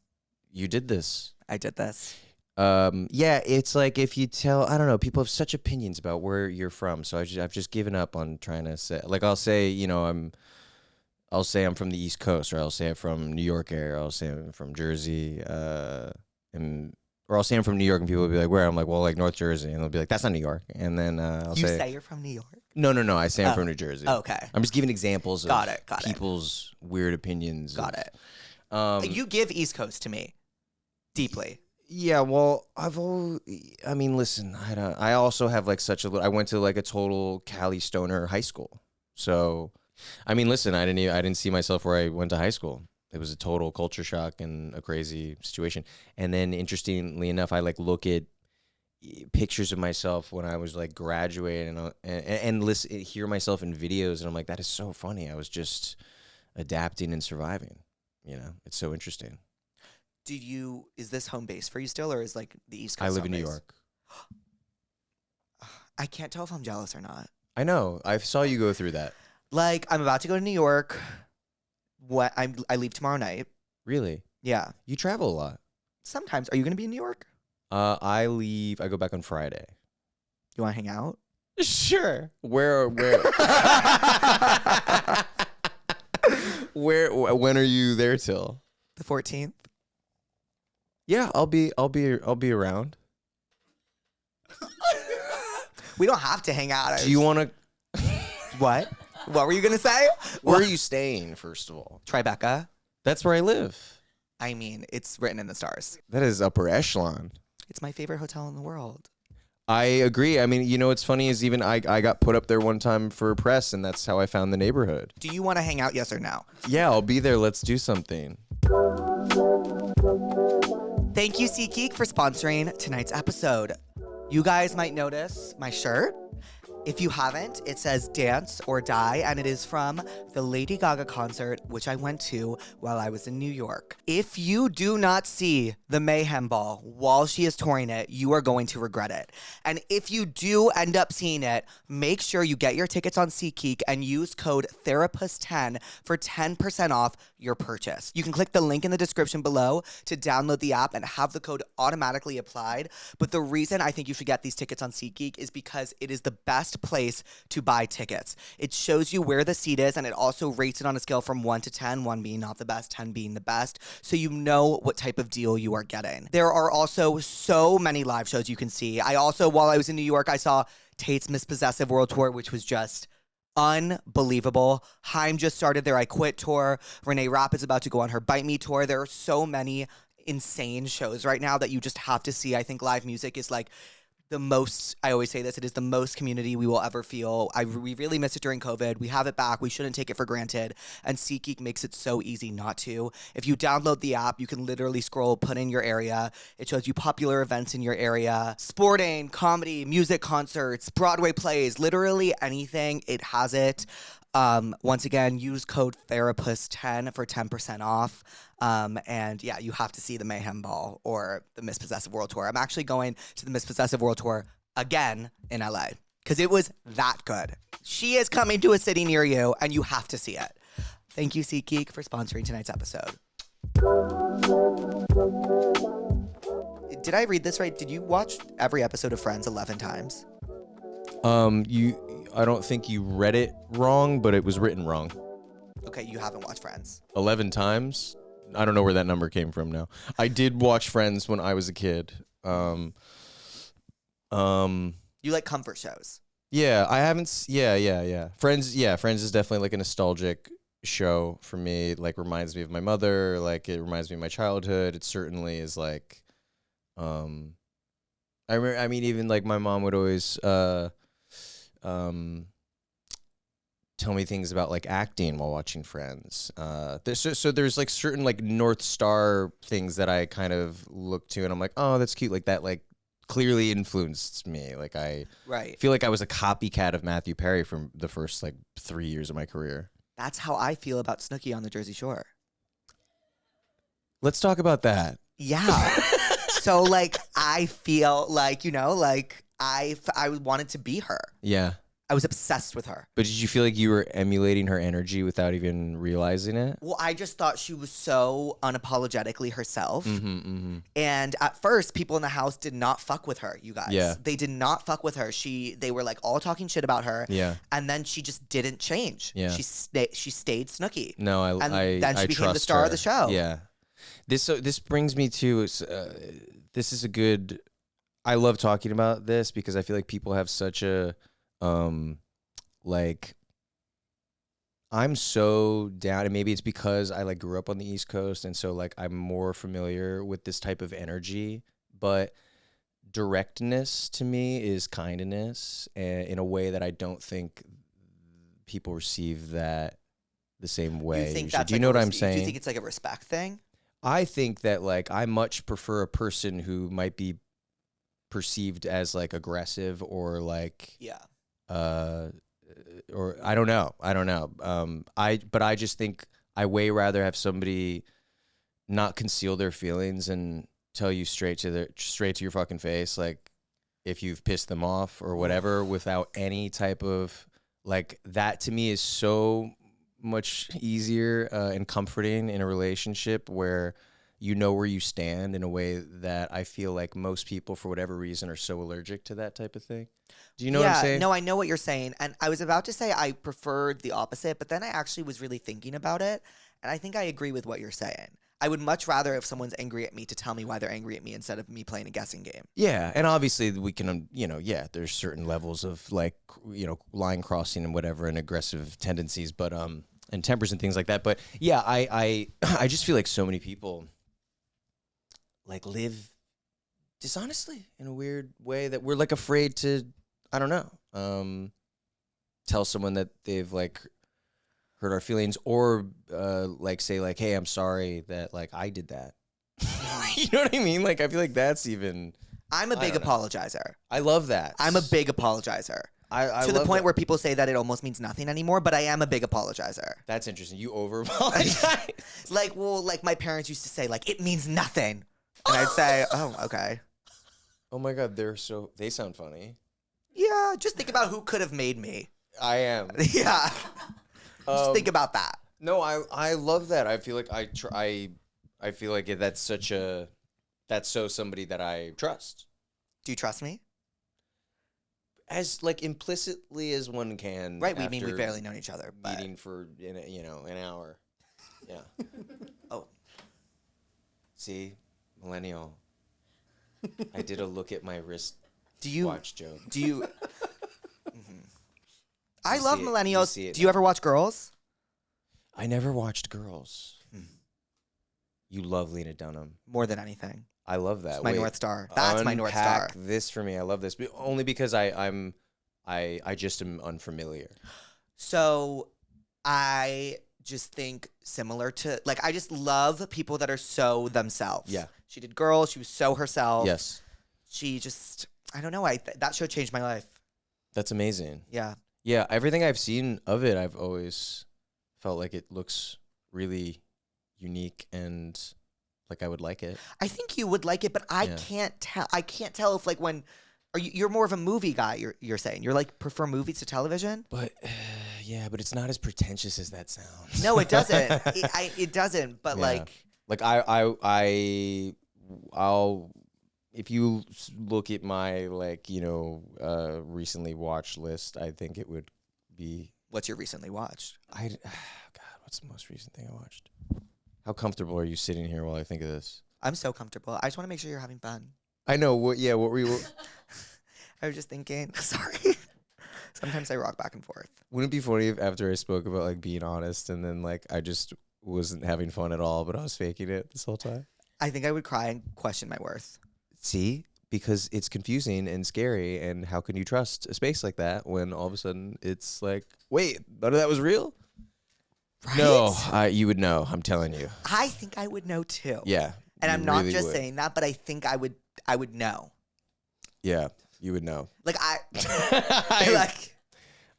You did this. I did this. Yeah, it's like if you tell, I don't know, people have such opinions about where you're from. So I've just given up on trying to say, like, I'll say, I'll say I'm from the East Coast, or I'll say I'm from New York area, or I'll say I'm from Jersey, or I'll say I'm from New York, and people will be like, where? I'm like, well, like North Jersey, and they'll be like, that's not New York. And then I'll You say, say you're from New York? no, I say I'm from New Jersey. Okay. I'm just giving examples of Got it. people's weird opinions. Got it. it. You give East Coast to me deeply. Yeah, well, I mean, listen, I also have like I went to like a total Cali stoner high school. So, I mean, listen, I didn't see myself where I went to high school. It was a total culture shock and a crazy situation. And then interestingly enough, I like look at pictures of myself when I was like graduating and listen, hear myself in videos. And I'm like, that is so funny. I was just adapting and surviving. It's so interesting. Is this home base for you still, or is like the East Coast? I live home in New base? York. I can't tell if I'm jealous or not. I know. I saw you go through that. Like, I'm about to go to New York. I leave tomorrow night. Really? Yeah. You travel a lot. Sometimes. Are you going to be in New York? I go back on Friday. You want to hang out? Sure. Where? When are you there till? The 14th. Yeah, I'll be around. We don't have to hang out. Do you want to? What? What were you going to say? Where are you staying, first of all? Tribeca. That's where I live. I mean, it's written in the stars. That is upper echelon. It's my favorite hotel in the world. I agree. I mean, what's funny is even I got put up there one time for press, and that's how I found the neighborhood. Do you want to hang out, yes or no? Yeah, I'll be there. Let's do something. Thank you, SeatGeek, for sponsoring tonight's episode. You guys might notice my shirt. If you haven't, it says Dance or Die, and it is from the Lady Gaga concert, which I went to while I was in New York. If you do not see the Mayhem Ball while she is touring it, you are going to regret it. And if you do end up seeing it, make sure you get your tickets on SeatGeek and use code Therapuss10 for 10% off your purchase. You can click the link in the description below to download the app and have the code automatically applied. But the reason I think you should get these tickets on SeatGeek is because it is the best place to buy tickets. It shows you where the seat is, and it also rates it on a scale from 1 to 10, 1 being not the best, 10 being the best, so you know what type of deal you are getting. There are also so many live shows you can see. While I was in New York, I saw Tate's Miss Possessive World Tour, which was just unbelievable. Haim just started their I Quit tour. Renee Rapp is about to go on her Bite Me tour. There are so many insane shows right now that you just have to see. I think live music is like the most, I always say this, it is the most community we will ever feel. We really missed it during COVID. We have it back. We shouldn't take it for granted. And SeatGeek makes it so easy not to. If you download the app, you can literally scroll, put in your area. It shows you popular events in your area, sporting, comedy, music concerts, Broadway plays, literally anything. It has it. Once again, use code Therapuss10 for 10% off. And yeah, you have to see the Mayhem Ball or the Miss Possessive World Tour. I'm actually going to the Miss Possessive World Tour again in LA because it was that good. She is coming to a city near you, and you have to see it. Thank you, SeatGeek, for sponsoring tonight's episode. Did I read this right? Did you watch every episode of Friends 11 times? I don't think you read it wrong, but it was written wrong. Okay, you haven't watched Friends. 11 times? I don't know where that number came from now. I did watch Friends when I was a kid. You like comfort shows. Yeah, I haven't. Yeah. Friends is definitely like a nostalgic show for me. Like reminds me of my mother. Like it reminds me of my childhood. It certainly is like, I mean, even like my mom would always, tell me things about like acting while watching Friends. There's like certain like North Star things that I kind of look to and I'm like, oh, that's cute. Like that, like clearly influenced me. Like I feel like I was a copycat of Matthew Perry from the first like 3 years of my career. That's how I feel about Snooki on the Jersey Shore. Let's talk about that. Yeah. So like, I feel like, like I wanted to be her. Yeah. I was obsessed with her. But did you feel like you were emulating her energy without even realizing it? Well, I just thought she was so unapologetically herself. Mm-hmm. And at first, people in the house did not fuck with her, you guys. Yeah. They did not fuck with her. They were like all talking shit about her. Yeah. And then she just didn't change. Yeah. She stayed Snooki. No, And I then she I became the trust star of her. the show. Yeah. This brings me to this is a good. I love talking about this because I feel like people have such a like. I'm so down, and maybe it's because I like grew up on the East Coast, and so like I'm more familiar with this type of energy. But directness to me is kindness, and in a way that I don't think people receive that the same way. You think usually. that's Do you like know a what I'm res- saying? Do you think it's like a respect thing? I think that like I much prefer a person who might be perceived as like aggressive or like Yeah. or I don't know. But I just think I way rather have somebody not conceal their feelings and tell you straight to your fucking face like if you've pissed them off or whatever without any type of like that. To me is so much easier and comforting in a relationship where you know where you stand in a way that I feel like most people for whatever reason are so allergic to that type of thing. Do you know what I'm saying? No, I know what you're saying. And I was about to say I preferred the opposite, but then I actually was really thinking about it. And I think I agree with what you're saying. I would much rather if someone's angry at me to tell me why they're angry at me instead of me playing a guessing game. Yeah, and obviously we can, there's certain levels of like, line crossing and whatever and aggressive tendencies, but and tempers and things like that. But yeah, I just feel like so many people like live dishonestly in a weird way that we're like afraid to, I don't know, tell someone that they've like hurt our feelings or like say like, hey, I'm sorry that like I did that. You know what I mean? Like I feel like that's even. I'm a big don't know. apologizer. I love that. I'm a big apologizer. I to the love point that. where people say that it almost means nothing anymore, but I am a big apologizer. That's interesting. You over apologize. Like my parents used to say, like, it means nothing. And I'd say, oh, okay. Oh my God, they sound funny. Yeah, just think about who could have made me. I am. Yeah. Just think about that. No, I love that. I feel like I feel like that's so somebody that I trust. Do you trust me? As like implicitly as one can. Right, we mean we've after barely known each other. But... meeting for an hour. Yeah. Oh. See, millennial. I did a look at my wrist. Do you watch joke? Do you? I You love see it- you millennials. see it Do you now. ever watch Girls? I never watched Girls. You love Lena Dunham. More than anything. I love that. It's my Wait, North Star. That's my North Star. Unpack this for me. I love this, but only because I just am unfamiliar. So I just think similar to like I just love people that are so themselves. Yeah. She did Girls. She was so herself. Yes, She just I don't know. That show changed my life. that's amazing. Yeah. Yeah, everything I've seen of it, I've always felt like it looks really unique and like I would like it. I think you would like it, but I Yeah. can't tell. I can't tell if like when you're more of a movie guy. You're saying you're like prefer movies to television. But yeah, but it's not as pretentious as that sounds. No, it doesn't. It doesn't. But Yeah. Like I'll if you look at my like recently watched list, I think it would be what's your recently watched? God, what's the most recent thing I watched? How comfortable are you sitting here while I think of this? I'm so comfortable. I just want to make sure you're having fun. I know what were you I was just thinking. Sorry. Sometimes I rock back and forth. Wouldn't it be funny if after I spoke about like being honest and then like I just wasn't having fun at all, but I was faking it this whole time? I think I would cry and question my worth. See? Because it's confusing and scary, and how can you trust a space like that when all of a sudden it's like, wait, none of that was real? Right? No, you would know. I'm telling you. I think I would know too. Yeah. And you I'm not really just would. saying that, but I think I would know. Yeah, you would know. Like I, like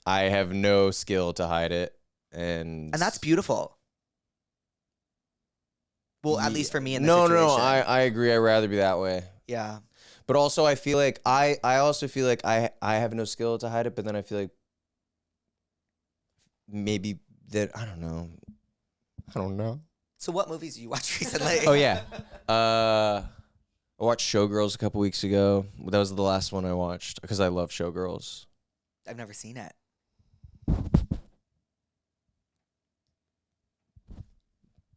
I have no skill to hide it, and that's beautiful. Well, at least for me in this no, situation. no, I agree. I'd rather be that way. Yeah. But also, I feel like I also feel like I have no skill to hide it, but then I feel like maybe that I don't know. I don't know. So what movies did you watch recently? Oh yeah. I watched Showgirls a couple weeks ago. That was the last one I watched because I love Showgirls. I've never seen it.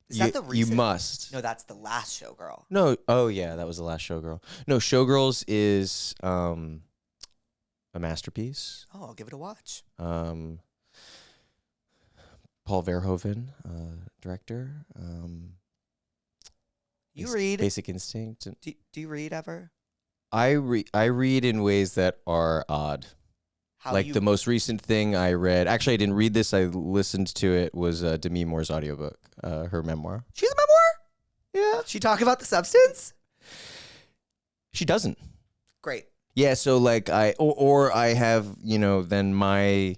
Is that the You recent? must. No, that's the last Showgirl. No. Oh yeah, that was the last Showgirl. No, Showgirls is a masterpiece. Oh, I'll give it a watch. Paul Verhoeven, director. You read? Basic Instinct. Do you read ever? I read in ways that are odd. How Like you, the most recent thing I read. Actually, I didn't read this. I listened to it. Was Demi Moore's audiobook, her memoir. She's a memoir? Yeah, She talk about the substance? she doesn't. Great. Yeah, so like or I have, then my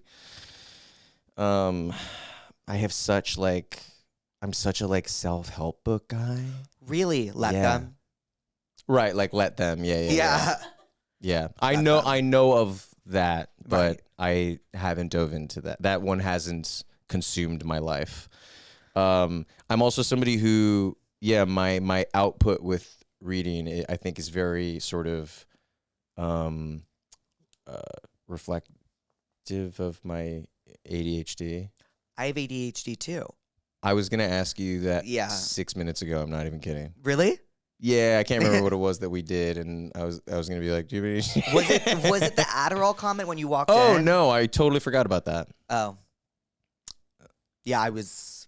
I have such like I'm such a like self-help book guy. Really? Let Yeah. them? Right, like let them. Yeah. Yeah. Yeah. Let them. I know of that, but Right. I haven't dove into that. That one hasn't consumed my life. I'm also somebody who my output with reading I think is very sort of reflective of my ADHD. I have ADHD too. I was gonna ask you that Yeah. 6 minutes ago. I'm not even kidding. Really? Yeah, I can't remember what it was that we did, and I was gonna be like, do you have ADHD? Was it the Adderall comment when you walked Oh in? no, I totally forgot about that. Oh. Yeah, I was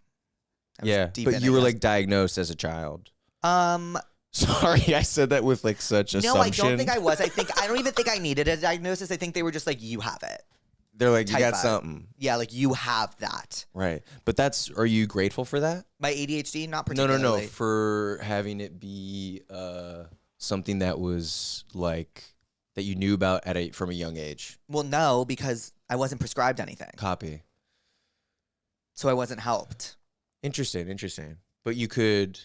deep but in you it, were yes. like diagnosed as a child. Um, Sorry, I said that with like such no, assumption. I don't think I was. I don't even think I needed a diagnosis. I think they were just like, you have it. They're like, you type got five. something, Yeah, like you have that. right? But are you grateful for that? My ADHD, not No, particularly. for having it be something that was like that you knew about from a young age. Well, no, because I wasn't prescribed anything. Copy. So I wasn't helped. Interesting. But you could,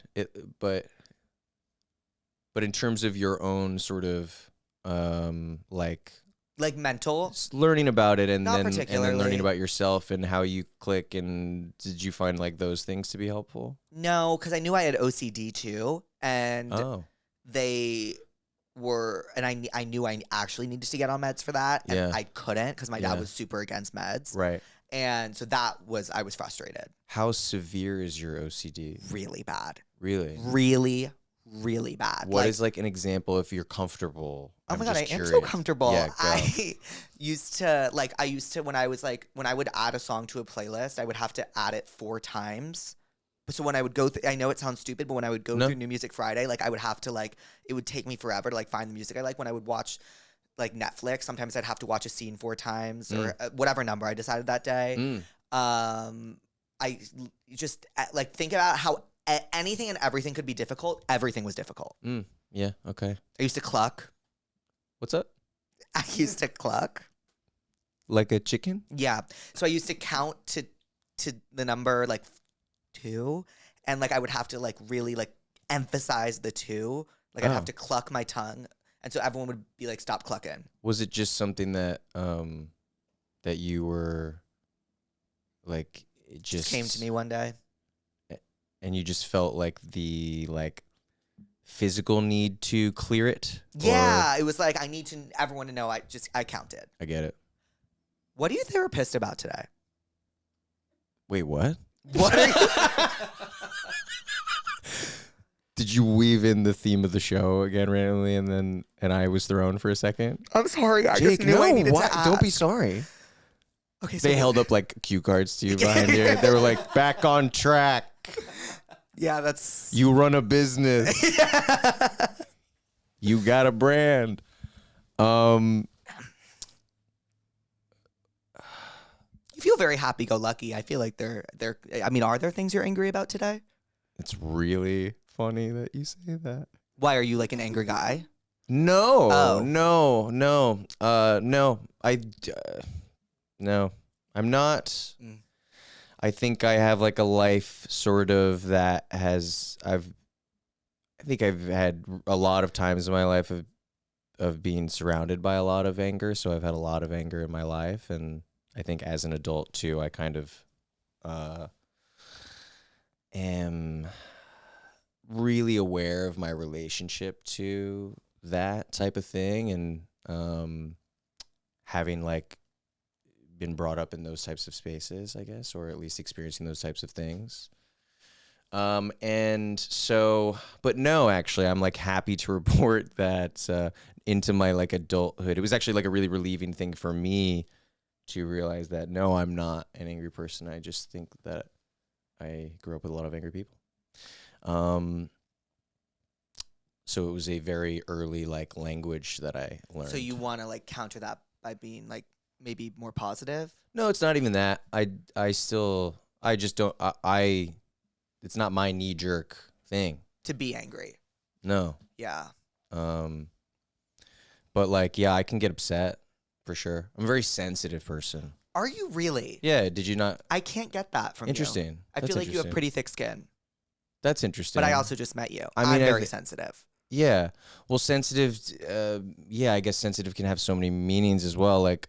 but in terms of your own sort of Like mental. learning about it and Not then particularly. learning about yourself and how you click, and did you find like those things to be helpful? No, because I knew I had OCD too. And Oh, they were, and I knew I actually needed to get on meds for that. And Yeah. I couldn't because my Yeah. dad was super against meds. right. And so I was frustrated. How severe is your OCD? Really bad. Really? Really, really bad. What is like an example if you're comfortable? Oh I'm my God, I just am so curious. comfortable. Yeah, go. I used to when I would add a song to a playlist, I would have to add it 4 times. So when I would go I know it sounds stupid, but when I would go No. through New Music Friday, like I would have to it would take me forever to find the music I like. When I would watch like Netflix, sometimes I'd have to watch a scene 4 times or whatever number I decided that day. Mm. I just think about how anything and everything could be difficult. Everything was difficult. Yeah. Okay. I used to cluck. What's up? I used to cluck. Like a chicken? Yeah. So I used to count to the number 2, and I would have to really emphasize the 2. I'd Oh. have to cluck my tongue, and so everyone would be like, "Stop clucking." Was it just something that that you were like it Just came to me one day. and you just felt like the physical need to clear it? Yeah, it was I need everyone to know I counted. I get it. What are you therapist about today? Wait, what? What? Are you- Did you weave in the theme of the show again randomly and I was thrown for a second? I'm sorry. I Jake, just knew I needed to ask. Don't be sorry. Okay, so They held up cue cards to you behind you. They were like, back on track. Yeah, that's. You run a business. You got a brand. You feel very happy-go-lucky. I feel like they're. I mean, are there things you're angry about today? It's really funny that you say that. Why are you an angry guy? No, Oh. no. No, I'm not. Mm. I think I have a life sort of that I think I've had a lot of times in my life of being surrounded by a lot of anger. So I've had a lot of anger in my life. And I think as an adult too, I kind of am really aware of my relationship to that type of thing, and having like been brought up in those types of spaces, I guess, or at least experiencing those types of things. And so, but no, actually, I'm like happy to report that into my like adulthood, it was actually like a really relieving thing for me to realize that no, I'm not an angry person. I just think that I grew up with a lot of angry people. So it was a very early like language that I learned. So you want to like counter that by being like maybe more positive? No, it's not even that. I just don't. It's not my knee jerk thing. To be angry. No. Yeah. But like, yeah, I can get upset for sure. I'm a very sensitive person. Are you really? Yeah. Did you not? I can't get that from you. Interesting. I That's feel like you have interesting. pretty thick skin. That's interesting. But I also just met you. I mean, I'm I very thi- sensitive. Yeah. Well, sensitive. Yeah, I guess sensitive can have so many meanings as well. Like,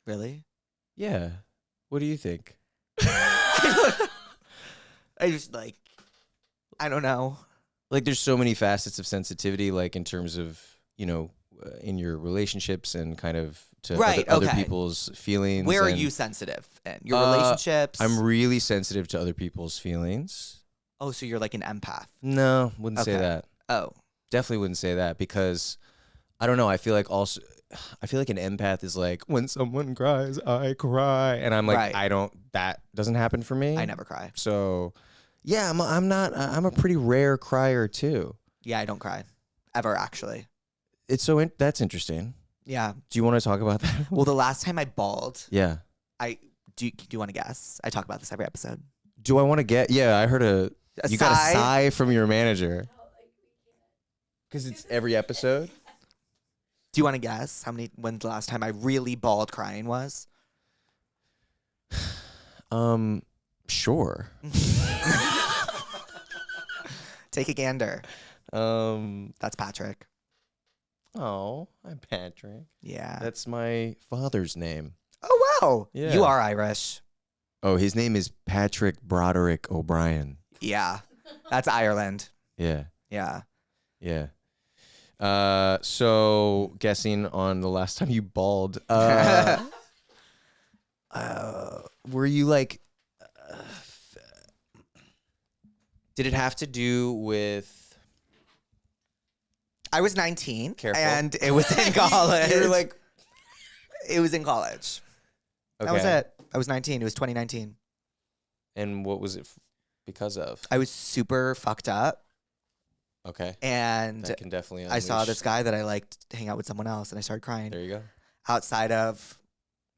Really? yeah. What do you think? I just like, I don't know. Like, there's so many facets of sensitivity, like in terms of, you know, in your relationships and kind of to Right, other okay. people's feelings. Where are and, you sensitive in? Your relationships? I'm really sensitive to other people's feelings. Oh, so you're like an empath. No, wouldn't say Okay. that. Oh. Definitely wouldn't say that because I don't know. I feel like an empath is like when someone cries, I cry, and I'm like, Right. That doesn't happen for me. I never cry. So, yeah, I'm a pretty rare crier too. Yeah, I don't cry. Ever, actually. That's interesting. Yeah. Do you want to talk about that? Well, the last time I bawled, Yeah. do you want to guess? I talk about this every episode. Do I want to get? Yeah, I heard you got a sigh? sigh from your manager. Because it's every episode. Do you want to guess when's the last time I really bawled crying was? Sure. Take a gander. That's Patrick. Oh, I'm Patrick. Yeah. That's my father's name. Oh, wow. Yeah. You are Irish. Oh, his name is Patrick Broderick O'Brien. Yeah. That's Ireland. Yeah, Yeah. yeah. So guessing on the last time you bawled, were you like, did it have to do with? I was 19. Careful. And it was in college. You were like, it was in college. okay. That was it. I was 19. It was 2019. And what was it because of? I was super fucked up. Okay. And That can definitely I saw unleash- this guy that I liked hang out with someone else, and I started crying There you go. outside of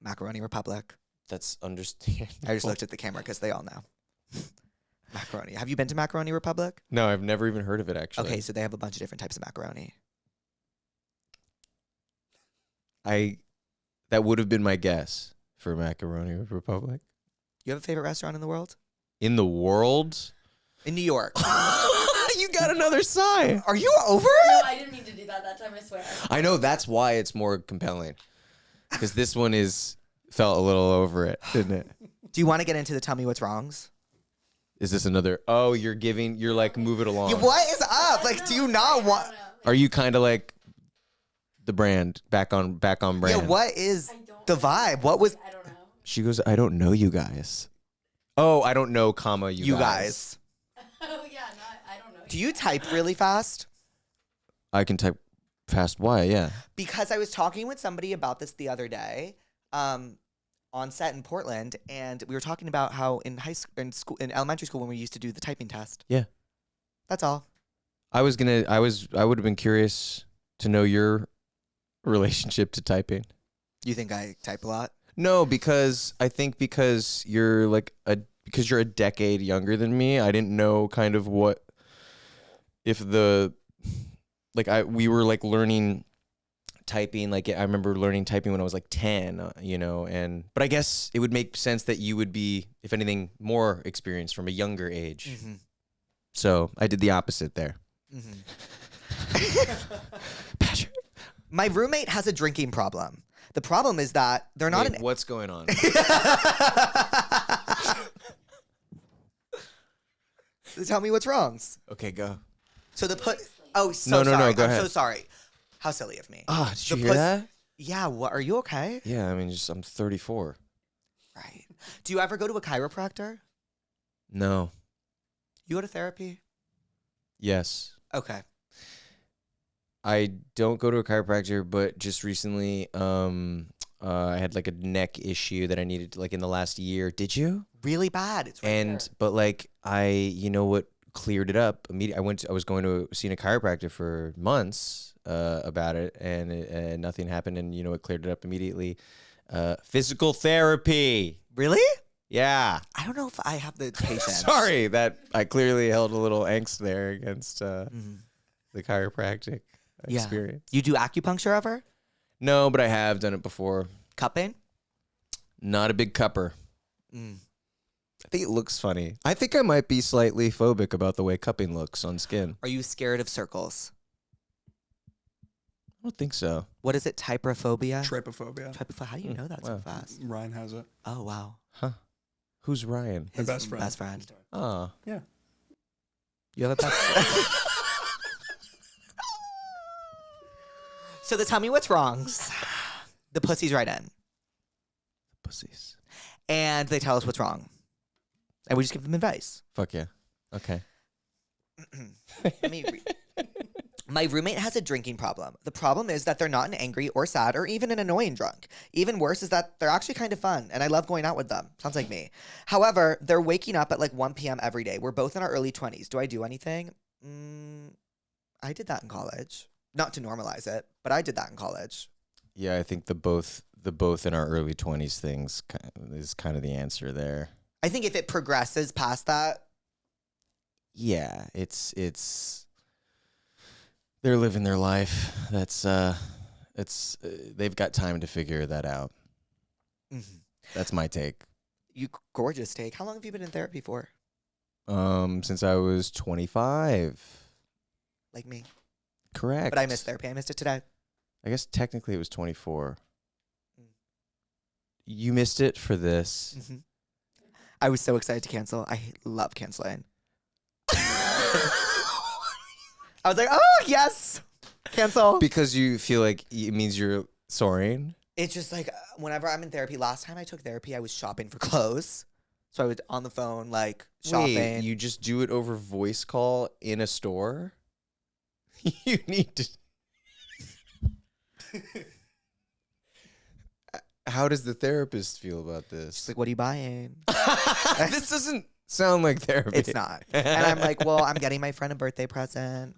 Macaroni Republic. That's understandable. I just looked at the camera because they all know. Macaroni. Have you been to Macaroni Republic? No, I've never even heard of it actually. Okay, so they have a bunch of different types of macaroni. That would have been my guess for Macaroni Republic. You have a favorite restaurant in the world? In the world? In New York. You got another sigh. Are you over No, it? I didn't mean to do that time, I swear. I know that's why it's more compelling. Because this one felt a little over it, didn't it? Do you want to get into the tell me what's wrongs? Is this another? Oh, you're like move it along. Yeah, what is up? Like, do you not want? Are you kind of like the brand back on brand? Yeah, what is the vibe? What was I don't know. She goes, I don't know you guys. Oh, I don't know, comma you guys? Oh yeah, no, I don't know. Do you type really fast? I can type fast. Why? Yeah. Because I was talking with somebody about this the other day, on set in Portland, and we were talking about how in in elementary school when we used to do the typing test. Yeah. That's all. I would have been curious to know your relationship to typing. You think I type a lot? No, because you're a decade younger than me. I didn't know kind of what if we were like learning typing. Like I remember learning typing when I was like 10, but I guess it would make sense that you would be, if anything, more experienced from a younger age. Mm-hmm. So I did the opposite there. Mm-hmm. Patrick. My roommate has a drinking problem. The problem is that they're not Wait, what's going on? So tell me what's wrong. Okay, go. So Oh, so No, sorry. go I'm ahead. so sorry. How silly of me. Ah, did you The hear that? Yeah. What? Are you okay? Yeah, I mean, I'm 34. Right. Do you ever go to a chiropractor? No. You go to therapy? Yes. Okay. I don't go to a chiropractor, but just recently, I had like a neck issue that I needed like in the last year. Did you? Really bad. It's right And there. but like you know what cleared it up immediately. I was going to see a chiropractor for months about it, and nothing happened. And you know what cleared it up immediately? Physical therapy. Really? Yeah. I don't know if I have the patience. Sorry that I clearly held a little angst there against Mhm. the chiropractic Yeah. experience. You do acupuncture ever? No, but I have done it before. Cupping? Not a big cupper. Mm. I think it looks funny. I think I might be slightly phobic about the way cupping looks on skin. Are you scared of circles? I don't think so. What is it? Typophobia? Trypophobia. How do you know that so Wow. fast? Ryan has it. Oh, wow. Huh? Who's Ryan? My best friend. Best friend. Oh. Yeah. You have a best friend? So tell me what's wrong. The pussy's right in. Pussies. And they tell us what's wrong. And we just give them advice. Fuck yeah. Okay. Let me read. My roommate has a drinking problem. The problem is that they're not an angry or sad or even an annoying drunk. Even worse is that they're actually kind of fun, and I love going out with them. Sounds like me. However, they're waking up at like 1 p.m. every day. We're both in our early 20s. Do I do anything? I did that in college. Not to normalize it, but I did that in college. Yeah, I think the both in our early 20s things is kind of the answer there. I think if it progresses past that, Yeah, it's they're living their life. That's they've got time to figure that out. That's my take. you gorgeous take. How long have you been in therapy for? Since I was 25. Like me. Correct. But I missed therapy. I missed it today. I guess technically it was 24. Mm. You missed it for this. Mm-hmm. I was so excited to cancel. I love canceling. I was like, oh, yes. Cancel. Because you feel like it means you're soaring. It's just like whenever I'm in therapy, last time I took therapy, I was shopping for clothes. So I was on the phone, like, shopping. Wait, you just do it over voice call in a store? You need to... How does the therapist feel about this? She's like, what are you buying? This doesn't sound like therapy. It's not. And I'm like, well, I'm getting my friend a birthday present.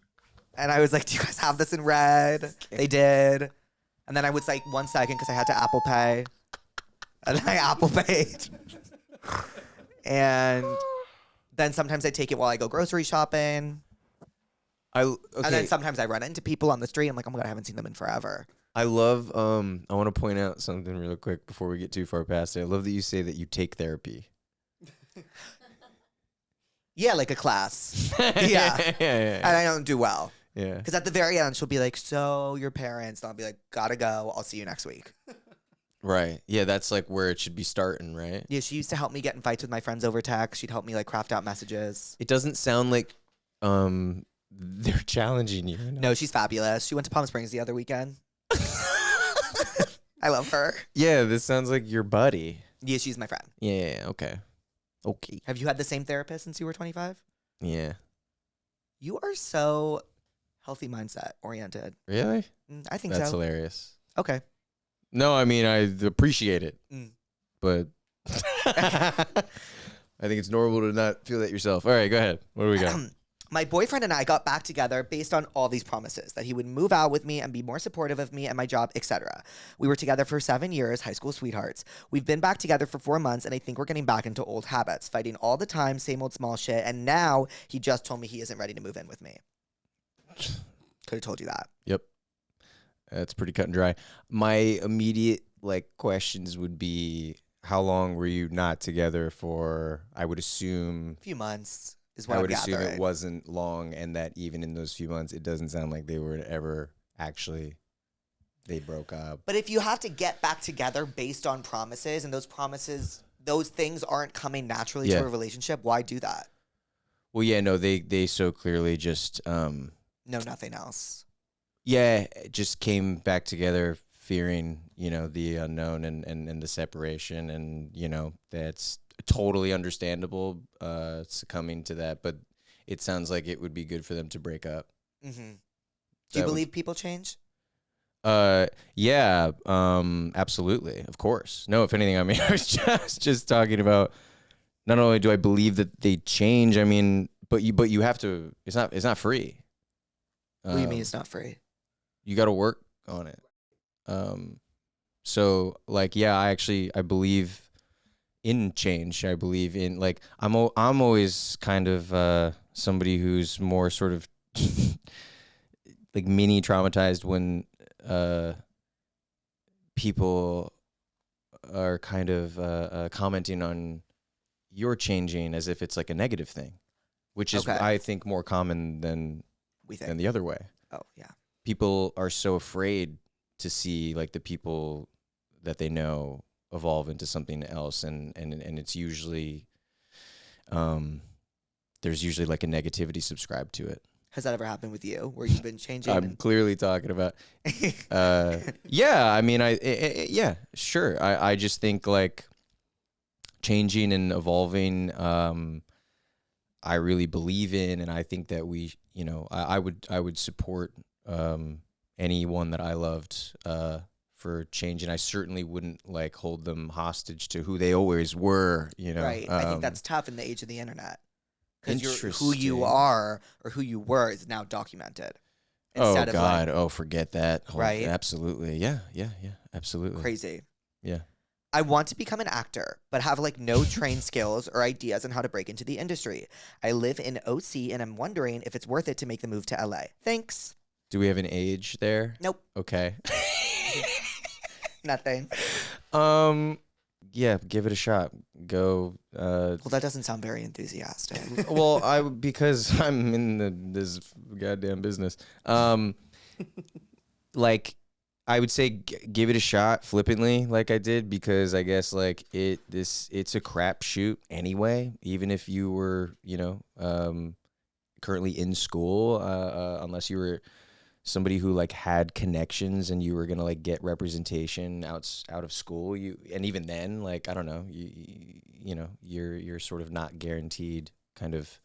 And I was like, do you guys have this in red? They did. And then I was like, 1 second, because I had to Apple Pay. And I Apple Paid. And then sometimes I take it while I go grocery shopping. Okay. And then sometimes I run into people on the street. I'm like, oh my God, I haven't seen them in forever. I love, I want to point out something real quick before we get too far past it. I love that you say that you take therapy. Yeah, like a class. yeah. And I don't do well. Yeah. Because at the very end, she'll be like, so your parents. And I'll be like, gotta go. I'll see you next week. Right. Yeah, that's like where it should be starting, right? Yeah, she used to help me get in fights with my friends over text. She'd help me like craft out messages. It doesn't sound like they're challenging you. No, she's fabulous. She went to Palm Springs the other weekend. I love her. Yeah, this sounds like your buddy. Yeah, she's my friend. Yeah, okay. Okay. Have you had the same therapist since you were 25? Yeah. You are so healthy mindset oriented. Really? I think That's so. hilarious. Okay. No, I mean, I appreciate it. Mm. But I think it's normal to not feel that yourself. All right, go ahead. What do we got? My boyfriend and I got back together based on all these promises that he would move out with me and be more supportive of me and my job, etc. We were together for 7 years, high school sweethearts. We've been back together for 4 months, and I think we're getting back into old habits, fighting all the time, same old small shit. And now he just told me he isn't ready to move in with me. Could have told you that. Yep. That's pretty cut and dry. My immediate questions would be, how long were you not together for? I would assume A few months is what I I'm would assume gathering. it wasn't long, and that even in those few months, it doesn't sound like they were ever actually they broke up. But if you have to get back together based on promises, and those promises those things aren't coming naturally Yeah. to a relationship, why do that? Well, yeah, no, they so clearly just No, nothing else. yeah, just came back together fearing, the unknown and the separation, and that's totally understandable, succumbing to that, but it sounds like it would be good for them to break up. Do you That would- believe people change? Yeah, absolutely, of course. No, if anything, I mean, I was just talking about, not only do I believe that they change, I mean, but you have to, it's not free. What do you mean it's not free? You got to work on it. So like, yeah, I believe in change. I believe in, like, I'm always kind of somebody who's more sort of like mini traumatized when people are kind of commenting on you're changing as if it's like a negative thing, which is, Okay. I think, more common than We think. the other way. Oh, yeah. People are so afraid to see like the people that they know evolve into something else, and it's usually there's usually like a negativity subscribed to it. Has that ever happened with you where you've been changing? I'm clearly talking about yeah, I mean, yeah, sure. I just think like changing and evolving, I really believe in, and I think that we, I would support anyone that I loved for changing. I certainly wouldn't like hold them hostage to who they always were, Right. I think that's tough in the age of the internet. Because who you Interesting. are or who you were is now documented. Oh Instead of God! Oh, forget that. Oh, Right? Absolutely. Yeah. Absolutely. crazy. Yeah. I want to become an actor, but have like no trained skills or ideas on how to break into the industry. I live in OC and I'm wondering if it's worth it to make the move to LA. Thanks. Do we have an age there? Nope. Okay. Nothing. Yeah, give it a shot. Go. Well, that doesn't sound very enthusiastic. Well, because I'm in this goddamn business. Like, I would say give it a shot flippantly, like I did, because I guess like it's a crapshoot anyway. Even if you were, currently in school, unless you were somebody who like had connections and you were gonna like get representation out of school, and even then, like, I don't know, you're sort of not guaranteed. Kind of,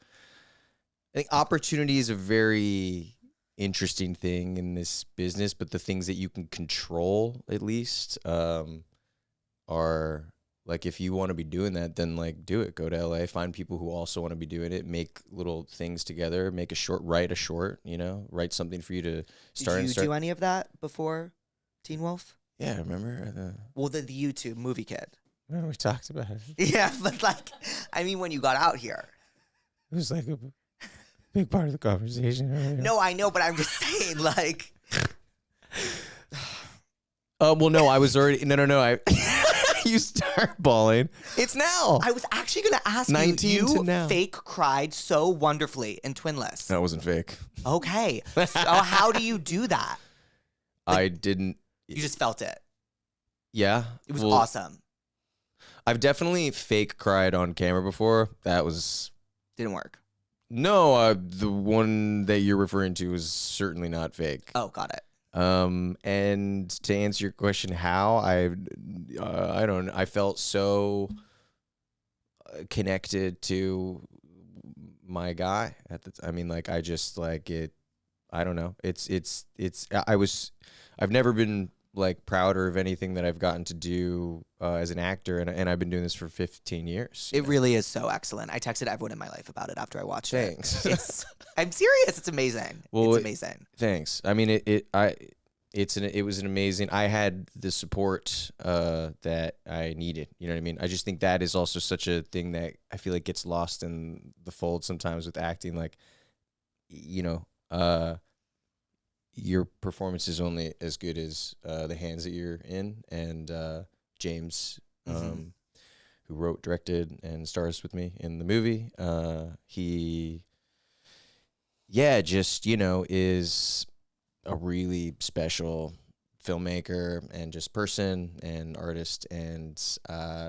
I think opportunity is a very interesting thing in this business, but the things that you can control, at least, are like, if you want to be doing that, then like do it. Go to LA, find people who also want to be doing it, make little things together, write a short, write something for you to start. Did you do any of that before Teen Wolf? Yeah, remember Well, the YouTube movie kid. we talked about it. Yeah, but like, I mean, when you got out here. It was like a big part of the conversation earlier. No, I know, but I'm just saying, like. Well, no, I was already no. You start bawling. It's now. I was actually going to ask 19 you. to You now. fake cried so wonderfully in Twinless. That wasn't fake. Okay. So how do you do that? I didn't. You just felt it. Yeah. It was well, awesome. I've definitely fake cried on camera before. That was Didn't work. no. The one that you're referring to was certainly not fake. Oh, got it. And to answer your question, how I don't. I felt so connected to my guy at the. I mean, like, I just like it. I don't know. I've never been like prouder of anything that I've gotten to do as an actor, and I've been doing this for 15 years. It really is so excellent. I texted everyone in my life about it after I watched Thanks. it. I'm serious. It's amazing. Well, it's amazing. Thanks. I mean, it was an amazing. I had the support that I needed. You know what I mean? I just think that is also such a thing that I feel like gets lost in the fold sometimes with acting. Like, your performance is only as good as the hands that you're in. And James, who wrote, directed, and stars with me in the movie, he, just is a really special filmmaker and just person and artist, and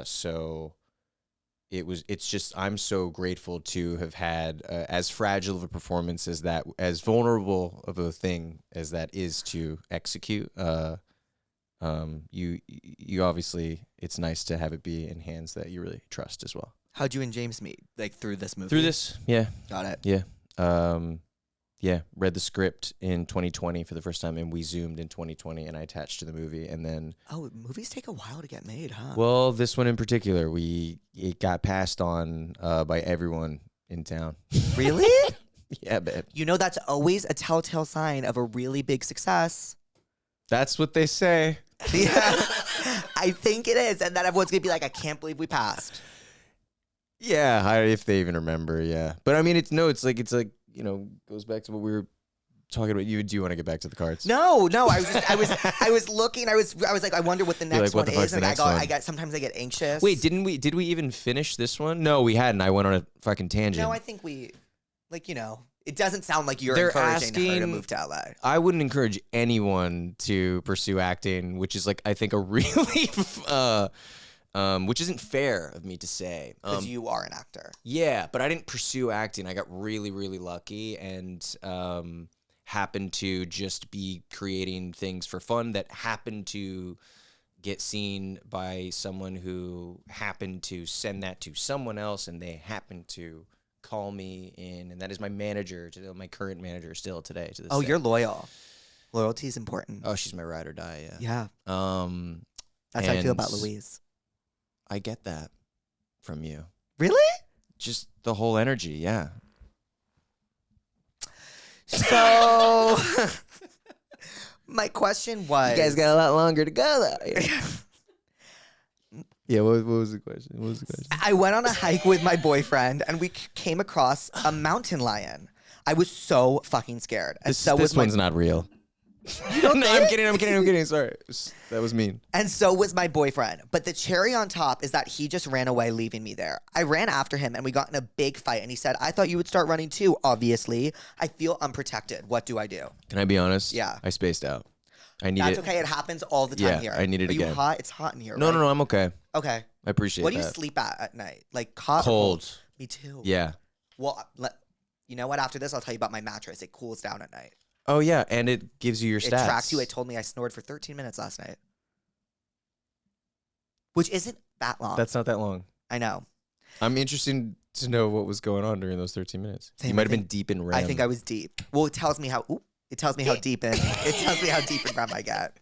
so it's just, I'm so grateful to have had as fragile of a performance as that, as vulnerable of a thing as that is to execute. You obviously, it's nice to have it be in hands that you really trust as well. How'd you and James meet? Like through this movie? Through this, yeah, Got it. yeah, yeah. Read the script in 2020 for the first time, and we Zoomed in 2020, and I attached to the movie, and then. Oh, movies take a while to get made, huh? Well, this one in particular, it got passed on by everyone in town. Really? Yeah, babe. You know, that's always a telltale sign of a really big success. That's what they say. Yeah, I think it is. And then everyone's going to be like, I can't believe we passed. Yeah, if they even remember, yeah. But I mean, it's like, you know, goes back to what we were talking about. Do you want to get back to the cards? No, I was looking. I was like, I wonder what the next like, what one the fuck's is. the And next one? I got, sometimes I get anxious. Wait, did we even finish this one? No, we hadn't. I went on a fucking tangent. No, I think we, like, you know, it doesn't sound like you're They're encouraging her to asking- move to LA. I wouldn't encourage anyone to pursue acting, which is like, I think a really, which isn't fair of me to say. Because you are an actor. Yeah, but I didn't pursue acting. I got really, really lucky and happened to just be creating things for fun that happened to get seen by someone who happened to send that to someone else, and they happened to call me in, and that is my manager, my current manager still today. To this Oh, day. you're loyal. Loyalty is important. Oh, she's my ride or die. Yeah. Yeah. That's how I feel about and Louise. I get that from you. Really? Just the whole energy. Yeah. So, my question was... a lot longer to go, though. Yeah, what was the question? I went on a hike with my boyfriend, and we came across a mountain lion. I was so fucking scared. And so was This one's not real. No, I'm kidding. Sorry. That was mean. And so was my boyfriend. But the cherry on top is that he just ran away, leaving me there. I ran after him, and we got in a big fight. And he said, I thought you would start running too, obviously. I feel unprotected. What do I do? Can I be honest? Yeah. I spaced out. I need That's it. okay. It happens all the time Yeah, here. I need it Are you again. hot? It's hot in here, No, right? no, I'm okay. Okay. I appreciate What do you that. sleep at night? Like hot or Cold. Me too. Yeah. Well, you know what? After this, I'll tell you about my mattress. It cools down at night. Oh, yeah, and it gives you your It stats. tracks you. It told me I snored for 13 minutes last night. Which isn't that long. That's not that long. I know. I'm interested to know what was going on during those 13 minutes. Same, You might I have been think- deep in REM. I think I was deep. Well, it tells me how deep in REM I get.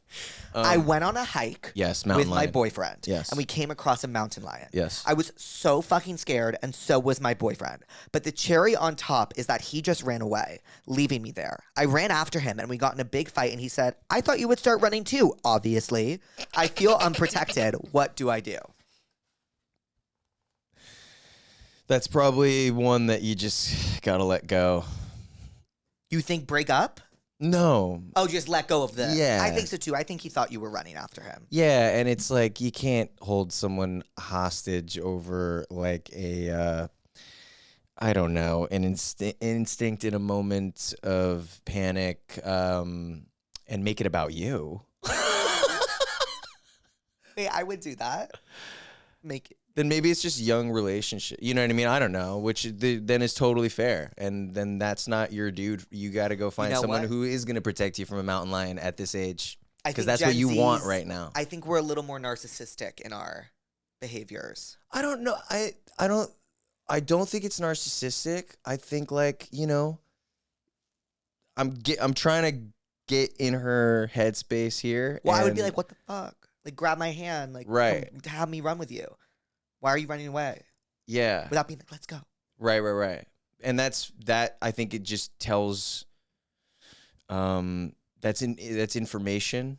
I went on a hike Yes, with mountain my lion. boyfriend. Yes. And we came across a mountain lion. Yes. I was so fucking scared, and so was my boyfriend. But the cherry on top is that he just ran away, leaving me there. I ran after him, and we got in a big fight, and he said, I thought you would start running too, obviously. I feel unprotected. What do I do? That's probably one that you just gotta let go. You think break up? No. Oh, just let go of the... Yeah. I think so, too. I think he thought you were running after him. Yeah, and it's like you can't hold someone hostage over like a, I don't know, an instinct in a moment of panic, and make it about you. Wait, I would do that. Then maybe it's just young relationship. You know what I mean? I don't know, which then is totally fair. And then that's not your dude. You got to go find know someone what? who is going to protect you from a mountain lion at this age. I Because think that's what Gen you want Zs right now. I think we're a little more narcissistic in our behaviors. I don't know. I don't think it's narcissistic. I think like, you know, I'm trying to get in her headspace here. Well, I would be and- like, what the fuck? Like, grab my hand. Like, Right. come have me run with you. Why are you running away? yeah. Without being like, let's go. Right. And that I think it just tells that's information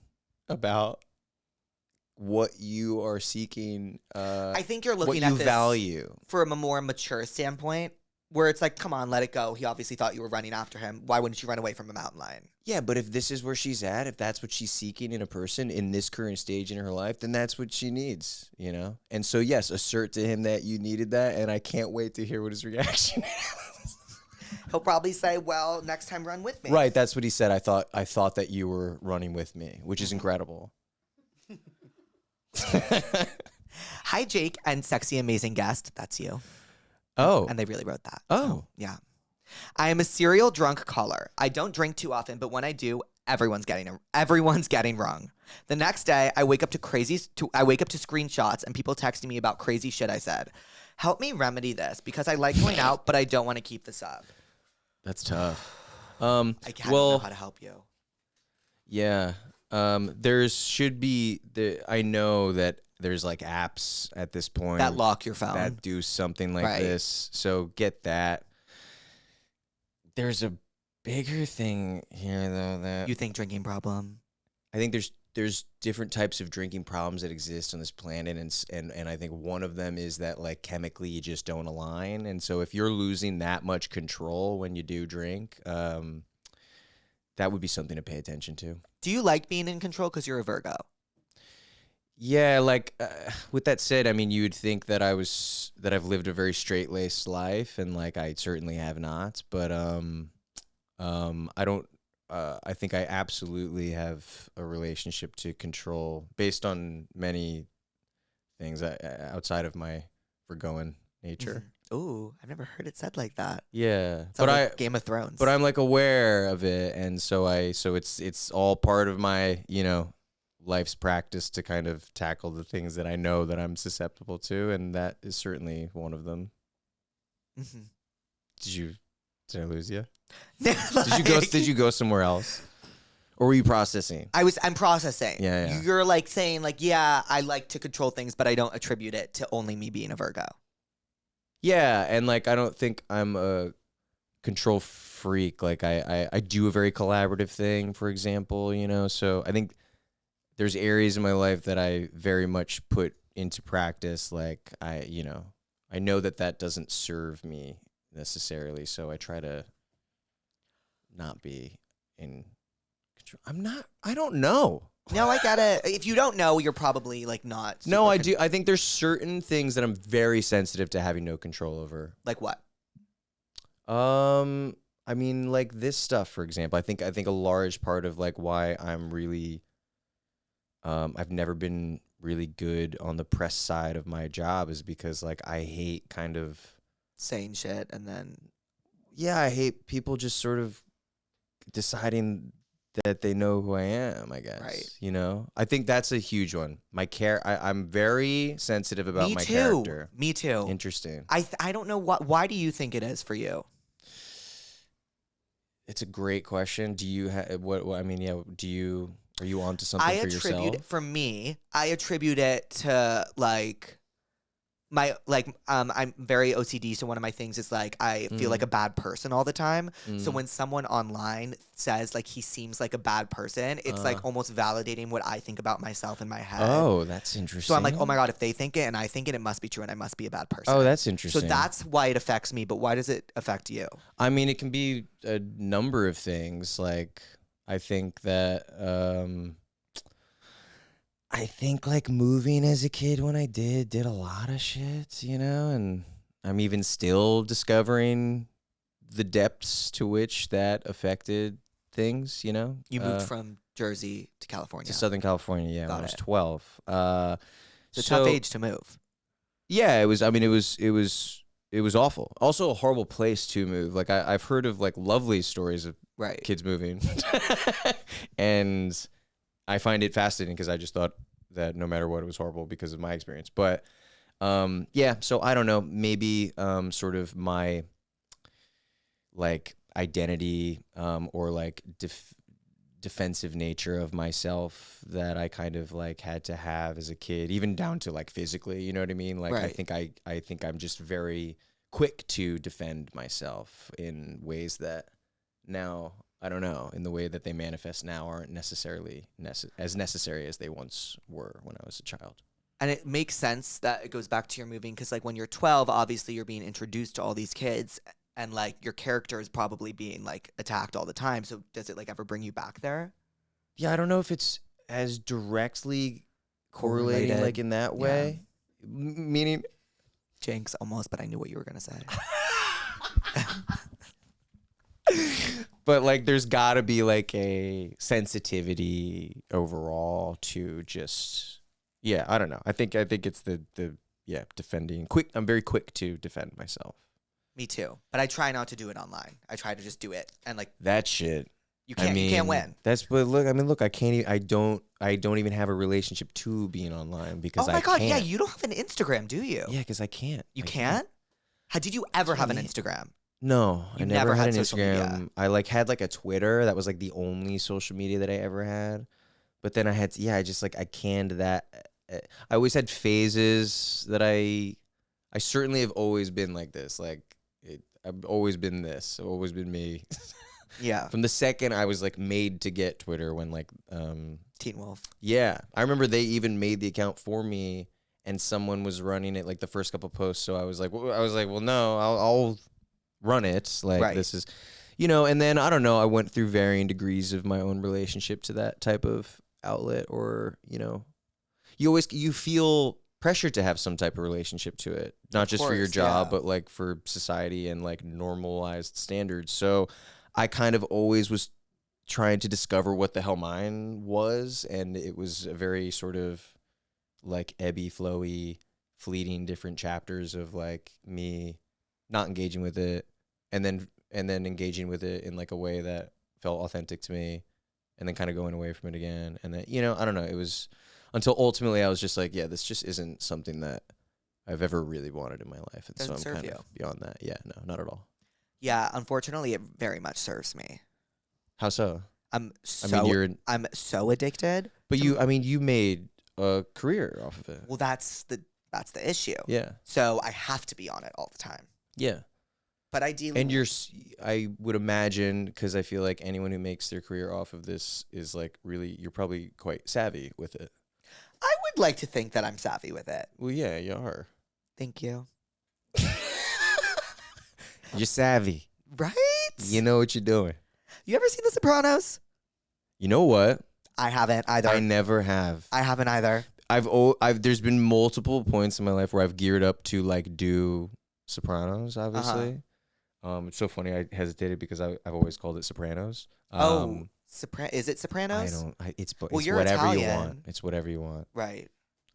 about what you are seeking, I think you're what looking you at this value. from a more mature standpoint, where it's like, come on, let it go. He obviously thought you were running after him. Why wouldn't you run away from a mountain lion? Yeah, but if this is where she's at, if that's what she's seeking in a person in this current stage in her life, then that's what she needs, you know? And so, yes, assert to him that you needed that, and I can't wait to hear what his reaction is. He'll probably say, well, next time run with me. Right, that's what he said. I thought that you were running with me, which is incredible. Hi, Jake and sexy, amazing guest. That's you. Oh. And they really wrote that. Oh. So, yeah. I am a serial drunk caller. I don't drink too often, but when I do, everyone's getting wrong. The next day, I wake up to screenshots and people texting me about crazy shit I said. Help me remedy this because I like going out, but I don't want to keep this up. That's tough. I don't know how to help you. Yeah. There should be I know that there's like apps at this point That lock your phone. that do something like this. So get that. There's a bigger thing here though that You think drinking problem? I think there's different types of drinking problems that exist on this planet, and I think one of them is that like chemically you just don't align, and so if you're losing that much control when you do drink, that would be something to pay attention to. Do you like being in control because you're a Virgo? Yeah, like with that said, I mean, you would think that I've lived a very straight-laced life, and like I certainly have not, but I don't. I think I absolutely have a relationship to control based on many things outside of my Virgoan nature. Mm-hmm. Ooh, I've never heard it said like that. Yeah, Sounds but like Game of Thrones. but I'm like aware of it, and so it's all part of my life's practice to kind of tackle the things that I know that I'm susceptible to, and that is certainly one of them. Mm-hmm. Did I lose you? Like, Did you go somewhere else, or were you processing? I'm processing. Yeah. You're like saying like, yeah, I like to control things, but I don't attribute it to only me being a Virgo. Yeah, and like I don't think I'm a control freak. Like I do a very collaborative thing, for example, so I think there's areas in my life that I very much put into practice. Like I know that doesn't serve me necessarily, so I try to not be in control. I don't know. No, I get it. If you don't know, you're probably like not. No, I do. I think there's certain things that I'm very sensitive to having no control over. Like what? I mean, like this stuff, for example. I think a large part of like why I'm really, I've never been really good on the press side of my job is because like I hate kind of Saying shit and then. Yeah, I hate people just sort of deciding that they know who I am, I guess. Right. I think that's a huge one. I'm very sensitive about Me my too. character. Me too. Interesting. I don't know why do you think it is for you? It's a great question. Do you have what I mean, yeah, are you onto something for yourself? For me, I attribute it to like I'm very OCD, so one of my things is like I feel like a bad person all the time. So when someone online says like he seems like a bad person, it's like almost validating what I think about myself in my head. Oh, that's interesting. So I'm like, oh my God, if they think it and I think it, it must be true and I must be a bad person. Oh, that's interesting. So that's why it affects me, but why does it affect you? I mean, it can be a number of things. Like I think that like moving as a kid when I did a lot of shit, and I'm even still discovering the depths to which that affected things, You moved from Jersey to California. to Southern California, yeah, when I was 12. It's a tough age to move. Yeah, it was. I mean, it was awful. Also, a horrible place to move. Like I've heard of like lovely stories of kids moving, and I find it fascinating because I just thought that no matter what, it was horrible because of my experience. But yeah, so I don't know. Maybe sort of my like identity or like defensive nature of myself that I kind of like had to have as a kid, even down to like physically. You know what I mean? Like I think I'm just very quick to defend myself in ways that now, I don't know, in the way that they manifest now aren't necessarily as necessary as they once were when I was a child. And it makes sense that it goes back to your moving because like when you're 12, obviously you're being introduced to all these kids and like your character is probably being like attacked all the time. So does it like ever bring you back there? Yeah, I don't know if it's as directly correlating like in that way. Yeah. Meaning Jinx almost, but I knew what you were going to say. But like there's got to be like a sensitivity overall to just, Yeah, I don't know. I think it's the defending. I'm very quick to defend myself. Me too. But I try not to do it online. I try to just do it, and like That shit. you can't win. That's but look. I can't. I don't even have a relationship to being online because Oh my God, can't. yeah, you don't have an Instagram, do you? Yeah, because I can't. You I can't? Did you ever have an can't. Instagram? No, I You never never had had an social Instagram. media. I like had like a Twitter. That was like the only social media that I ever had. But then I just like I canned that. I always had phases that I certainly have always been like this. Like I've always been this. I've always been me. Yeah. From the second I was like made to get Twitter when like Teen Wolf. yeah, I remember they even made the account for me and someone was running it like the first couple posts. So I was like, well, no, I'll run it. Like Right. this is, and then I don't know. I went through varying degrees of my own relationship to that type of outlet, or you feel pressured to have some type of relationship to it, not just for your course, job, yeah. but like for society and like normalized standards. So I kind of always was trying to discover what the hell mine was, and it was a very sort of like ebby, flowy, fleeting different chapters of like me not engaging with it, and then engaging with it in like a way that felt authentic to me, and then kind of going away from it again, and then I don't know. It was until ultimately I was just like, yeah, this just isn't something that I've ever really wanted in my life, and Doesn't so I'm serve kind you. of beyond that. Yeah, no, not at all. Yeah, unfortunately, it very much serves me. How so? I'm so addicted. But you made a career off of it. Well, that's the issue. Yeah, So I have to be on it all the time. yeah. But ideally, And I would imagine, because I feel like anyone who makes their career off of this is like really, you're probably quite savvy with it. I would like to think that I'm savvy with it. Well, yeah, you are. Thank you. You're savvy. Right? You know what you're doing. You ever seen The Sopranos? You know what? I haven't either. I never have. I haven't either. There's been multiple points in my life where I've geared up to like do Sopranos, obviously. It's so funny. I hesitated because I've always called it Sopranos. Is it Sopranos? It's you're whatever you Italian. want. It's whatever you want. Right.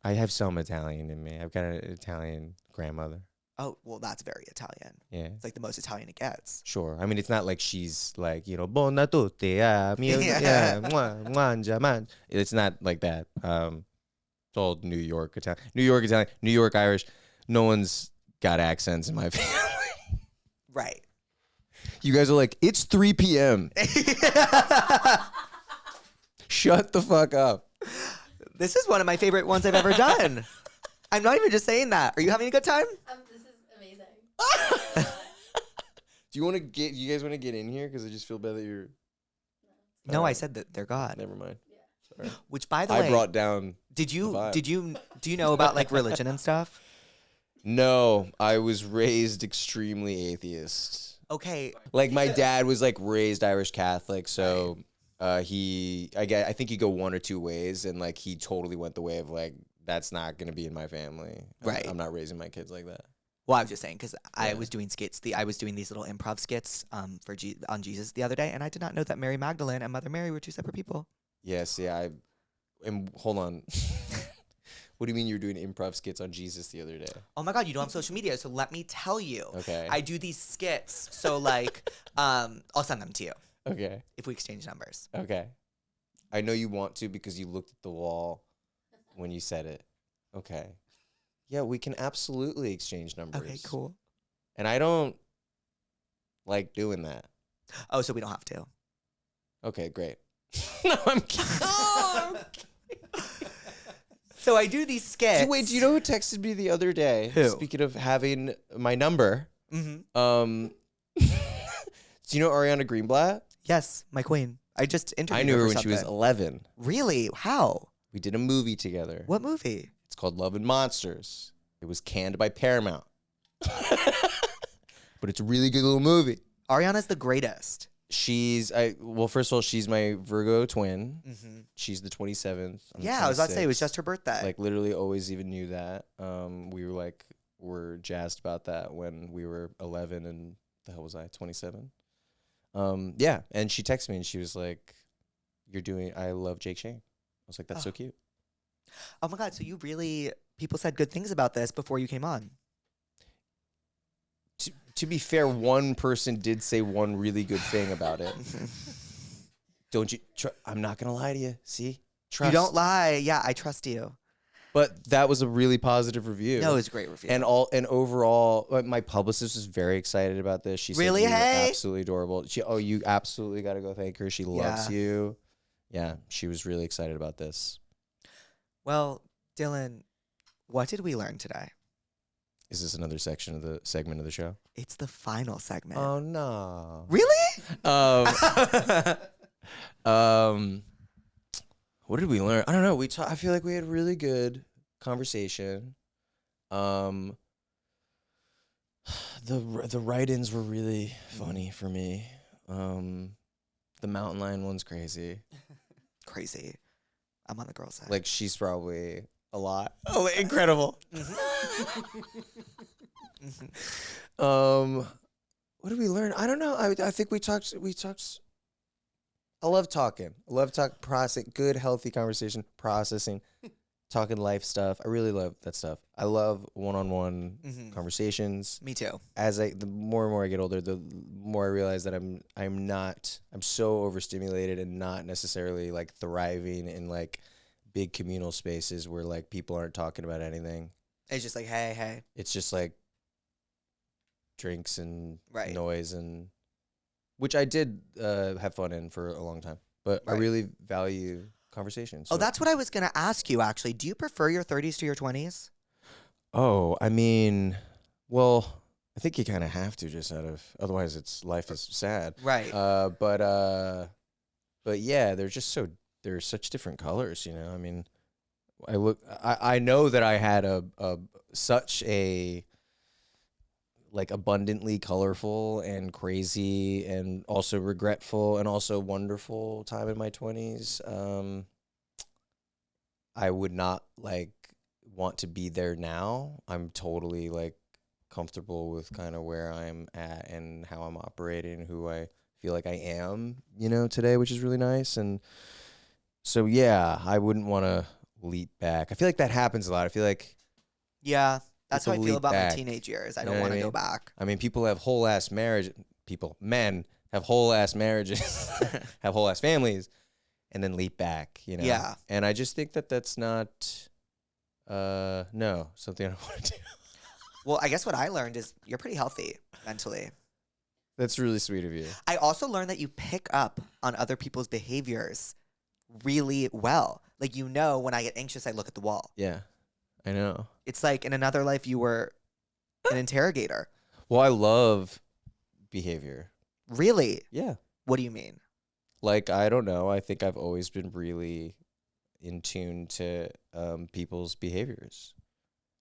I have some Italian in me. I've got an Italian grandmother. Oh, well, that's very Italian. Yeah. It's like the most Italian it gets. Sure. I mean, it's not like she's like, buona tutti, Yeah. mangia, man. It's not like that. It's all New York Italian, New York Irish. No one's got accents in my family. Right. You guys are like, it's 3 p.m. Shut the fuck up. This is one of my favorite ones I've ever done. I'm not even just saying that. Are you having a good time? This is amazing. Do you guys want to get in here? Because I just feel bad that you're. No, I said that they're God. Never mind. Sorry. Which, by the I way, brought down. do you know about like religion and stuff? No, I was raised extremely atheist. Okay. Like my dad was like raised Irish Catholic, so I think you go one or two ways, and like he totally went the way of like that's not gonna be in my family. Right. I'm not raising my kids like that. Well, I was just saying because I Yeah. was doing skits. I was doing these little improv skits on Jesus the other day, and I did not know that Mary Magdalene and Mother Mary were two separate people. Yes, yeah. Hold on. What do you mean you were doing improv skits on Jesus the other day? Oh my God, you don't have social media, so let me tell you. Okay. I do these skits, so like, I'll send them to you Okay. if we exchange numbers. Okay. I know you want to because you looked at the wall when you said it. Okay. Yeah, we can absolutely exchange numbers. Okay, cool. And I don't like doing that. Oh, so we don't have to. Okay, great. No, I'm kidding. So I do these skits. Wait, do you know who texted me the other day? Who? Speaking of having my number. Mm-hmm. Do you know Ariana Greenblatt? Yes, my queen. I just interviewed I knew her for when she was something. 11. Really? How? We did a movie together. What movie? It's called Love and Monsters. It was canned by Paramount. But it's a really good little movie. Ariana's the greatest. First of all, she's my Virgo twin. Mm-hmm. She's the 27th. I'm Yeah, I was about to say it was 26th. just her birthday. Like literally always even knew that. We're jazzed about that when we were 11 and the hell was I, 27? Yeah, and she texted me and she was like, I love Jake Shane. I was like, that's so cute. Oh my God. So people said good things about this before you came on. To be fair, one person did say one really good thing about it. Don't you? I'm not gonna lie to you. See, trust. You don't lie. Yeah, I trust you. But that was a really positive review. No, it was a great review. And overall, my publicist was very excited about this. She Really? said you were Hey? absolutely adorable. You absolutely got to go thank her. She loves Yeah. you. Yeah, she was really excited about this. Well, Dylan, what did we learn today? Is this another segment of the show? It's the final segment. Oh no. Really? What did we learn? I don't know. I feel like we had really good conversation. The write-ins were really funny for me. The mountain lion one's crazy. Crazy. I'm on the girl side. Like she's probably a lot. Oh, incredible. What did we learn? I don't know. I think we talked. I love talking. Processing, good, healthy conversation, processing, talking life stuff. I really love that stuff. I love one-on-one conversations. Me too. The more and more I get older, the more I realize that I'm so overstimulated and not necessarily like thriving in like big communal spaces where like people aren't talking about anything. It's just like, hey. It's just like drinks and Right. noise, and which I did have fun in for a long time. But I Right. really value conversations. Oh, that's what I was going to ask you, actually. Do you prefer your 30s to your 20s? Oh, I mean, well, I think you kind of have to otherwise life is sad. Right. But yeah, they're such different colors, you know. I mean, I know that I had such a like abundantly colorful and crazy and also regretful and also wonderful time in my 20s. I would not like want to be there now. I'm totally like comfortable with kind of where I'm at and how I'm operating, who I feel like I am, you know, today, which is really nice. And so, yeah, I wouldn't want to leap back. I feel like that happens a lot. I feel like Yeah. That's how I people feel leap about back. my teenage years. I You don't know what want I to go mean? back. I mean, people have whole ass marriage. Men have whole ass marriages, have whole ass families, and then leap back. You know. Yeah. And I just think that that's not, something I don't want to do. Well, I guess what I learned is you're pretty healthy mentally. That's really sweet of you. I also learned that you pick up on other people's behaviors really well. Like, you know, when I get anxious, I look at the wall. Yeah, I know. It's like in another life, you were an interrogator. Well, I love behavior. Really? Yeah. What do you mean? Like, I don't know. I think I've always been really in tune to people's behaviors.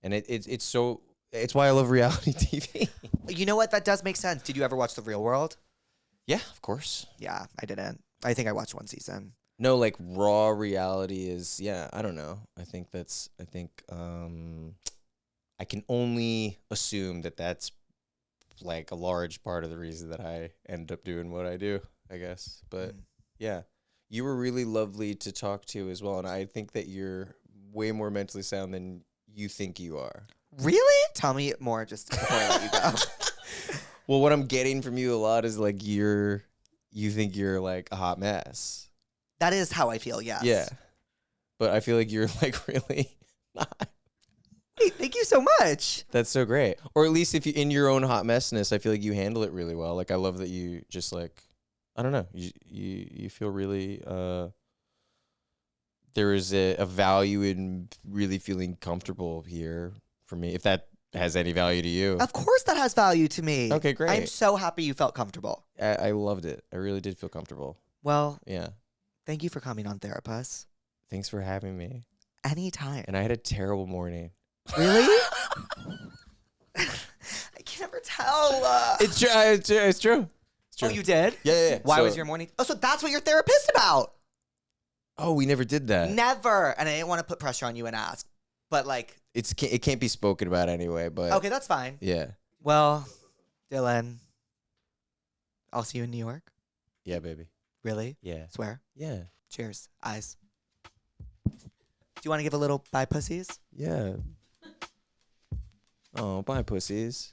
And it's why I love reality TV. You know what? That does make sense. Did you ever watch The Real World? Yeah, of course. Yeah, I didn't. I think I watched one season. No, like raw reality is, yeah, I don't know. I think I can only assume that that's like a large part of the reason that I end up doing what I do, I guess. But yeah, you were really lovely to talk to as well. And I think that you're way more mentally sound than you think you are. Really? Tell me more just before I let you go. Well, what I'm getting from you a lot is like you think you're like a hot mess. That is how I feel, yes. Yeah. But I feel like you're like really not. Hey, thank you so much. That's so great. Or at least if you in your own hot messness, I feel like you handle it really well. Like I love that you just like, I don't know, you feel really there is a value in really feeling comfortable here for me. If that has any value to you. Of course that has value to me. Okay, great. I'm so happy you felt comfortable. I loved it. I really did feel comfortable. Well, Yeah. thank you for coming on Therapuss. Thanks for having me. Anytime. And I had a terrible morning. Really? I can never tell. It's true. It's true. Oh, you did? Yeah. Why So- was your morning? Oh, so that's what you're therapist about. Oh, we never did that. Never. And I didn't want to put pressure on you and ask. But like, It can't be spoken about anyway, but okay, that's fine. yeah. Well, Dylan, I'll see you in New York. Yeah, baby. Really? Yeah. Swear. Yeah. Cheers. Eyes. you want to give a little bye, pussies? Yeah. Oh, bye, pussies.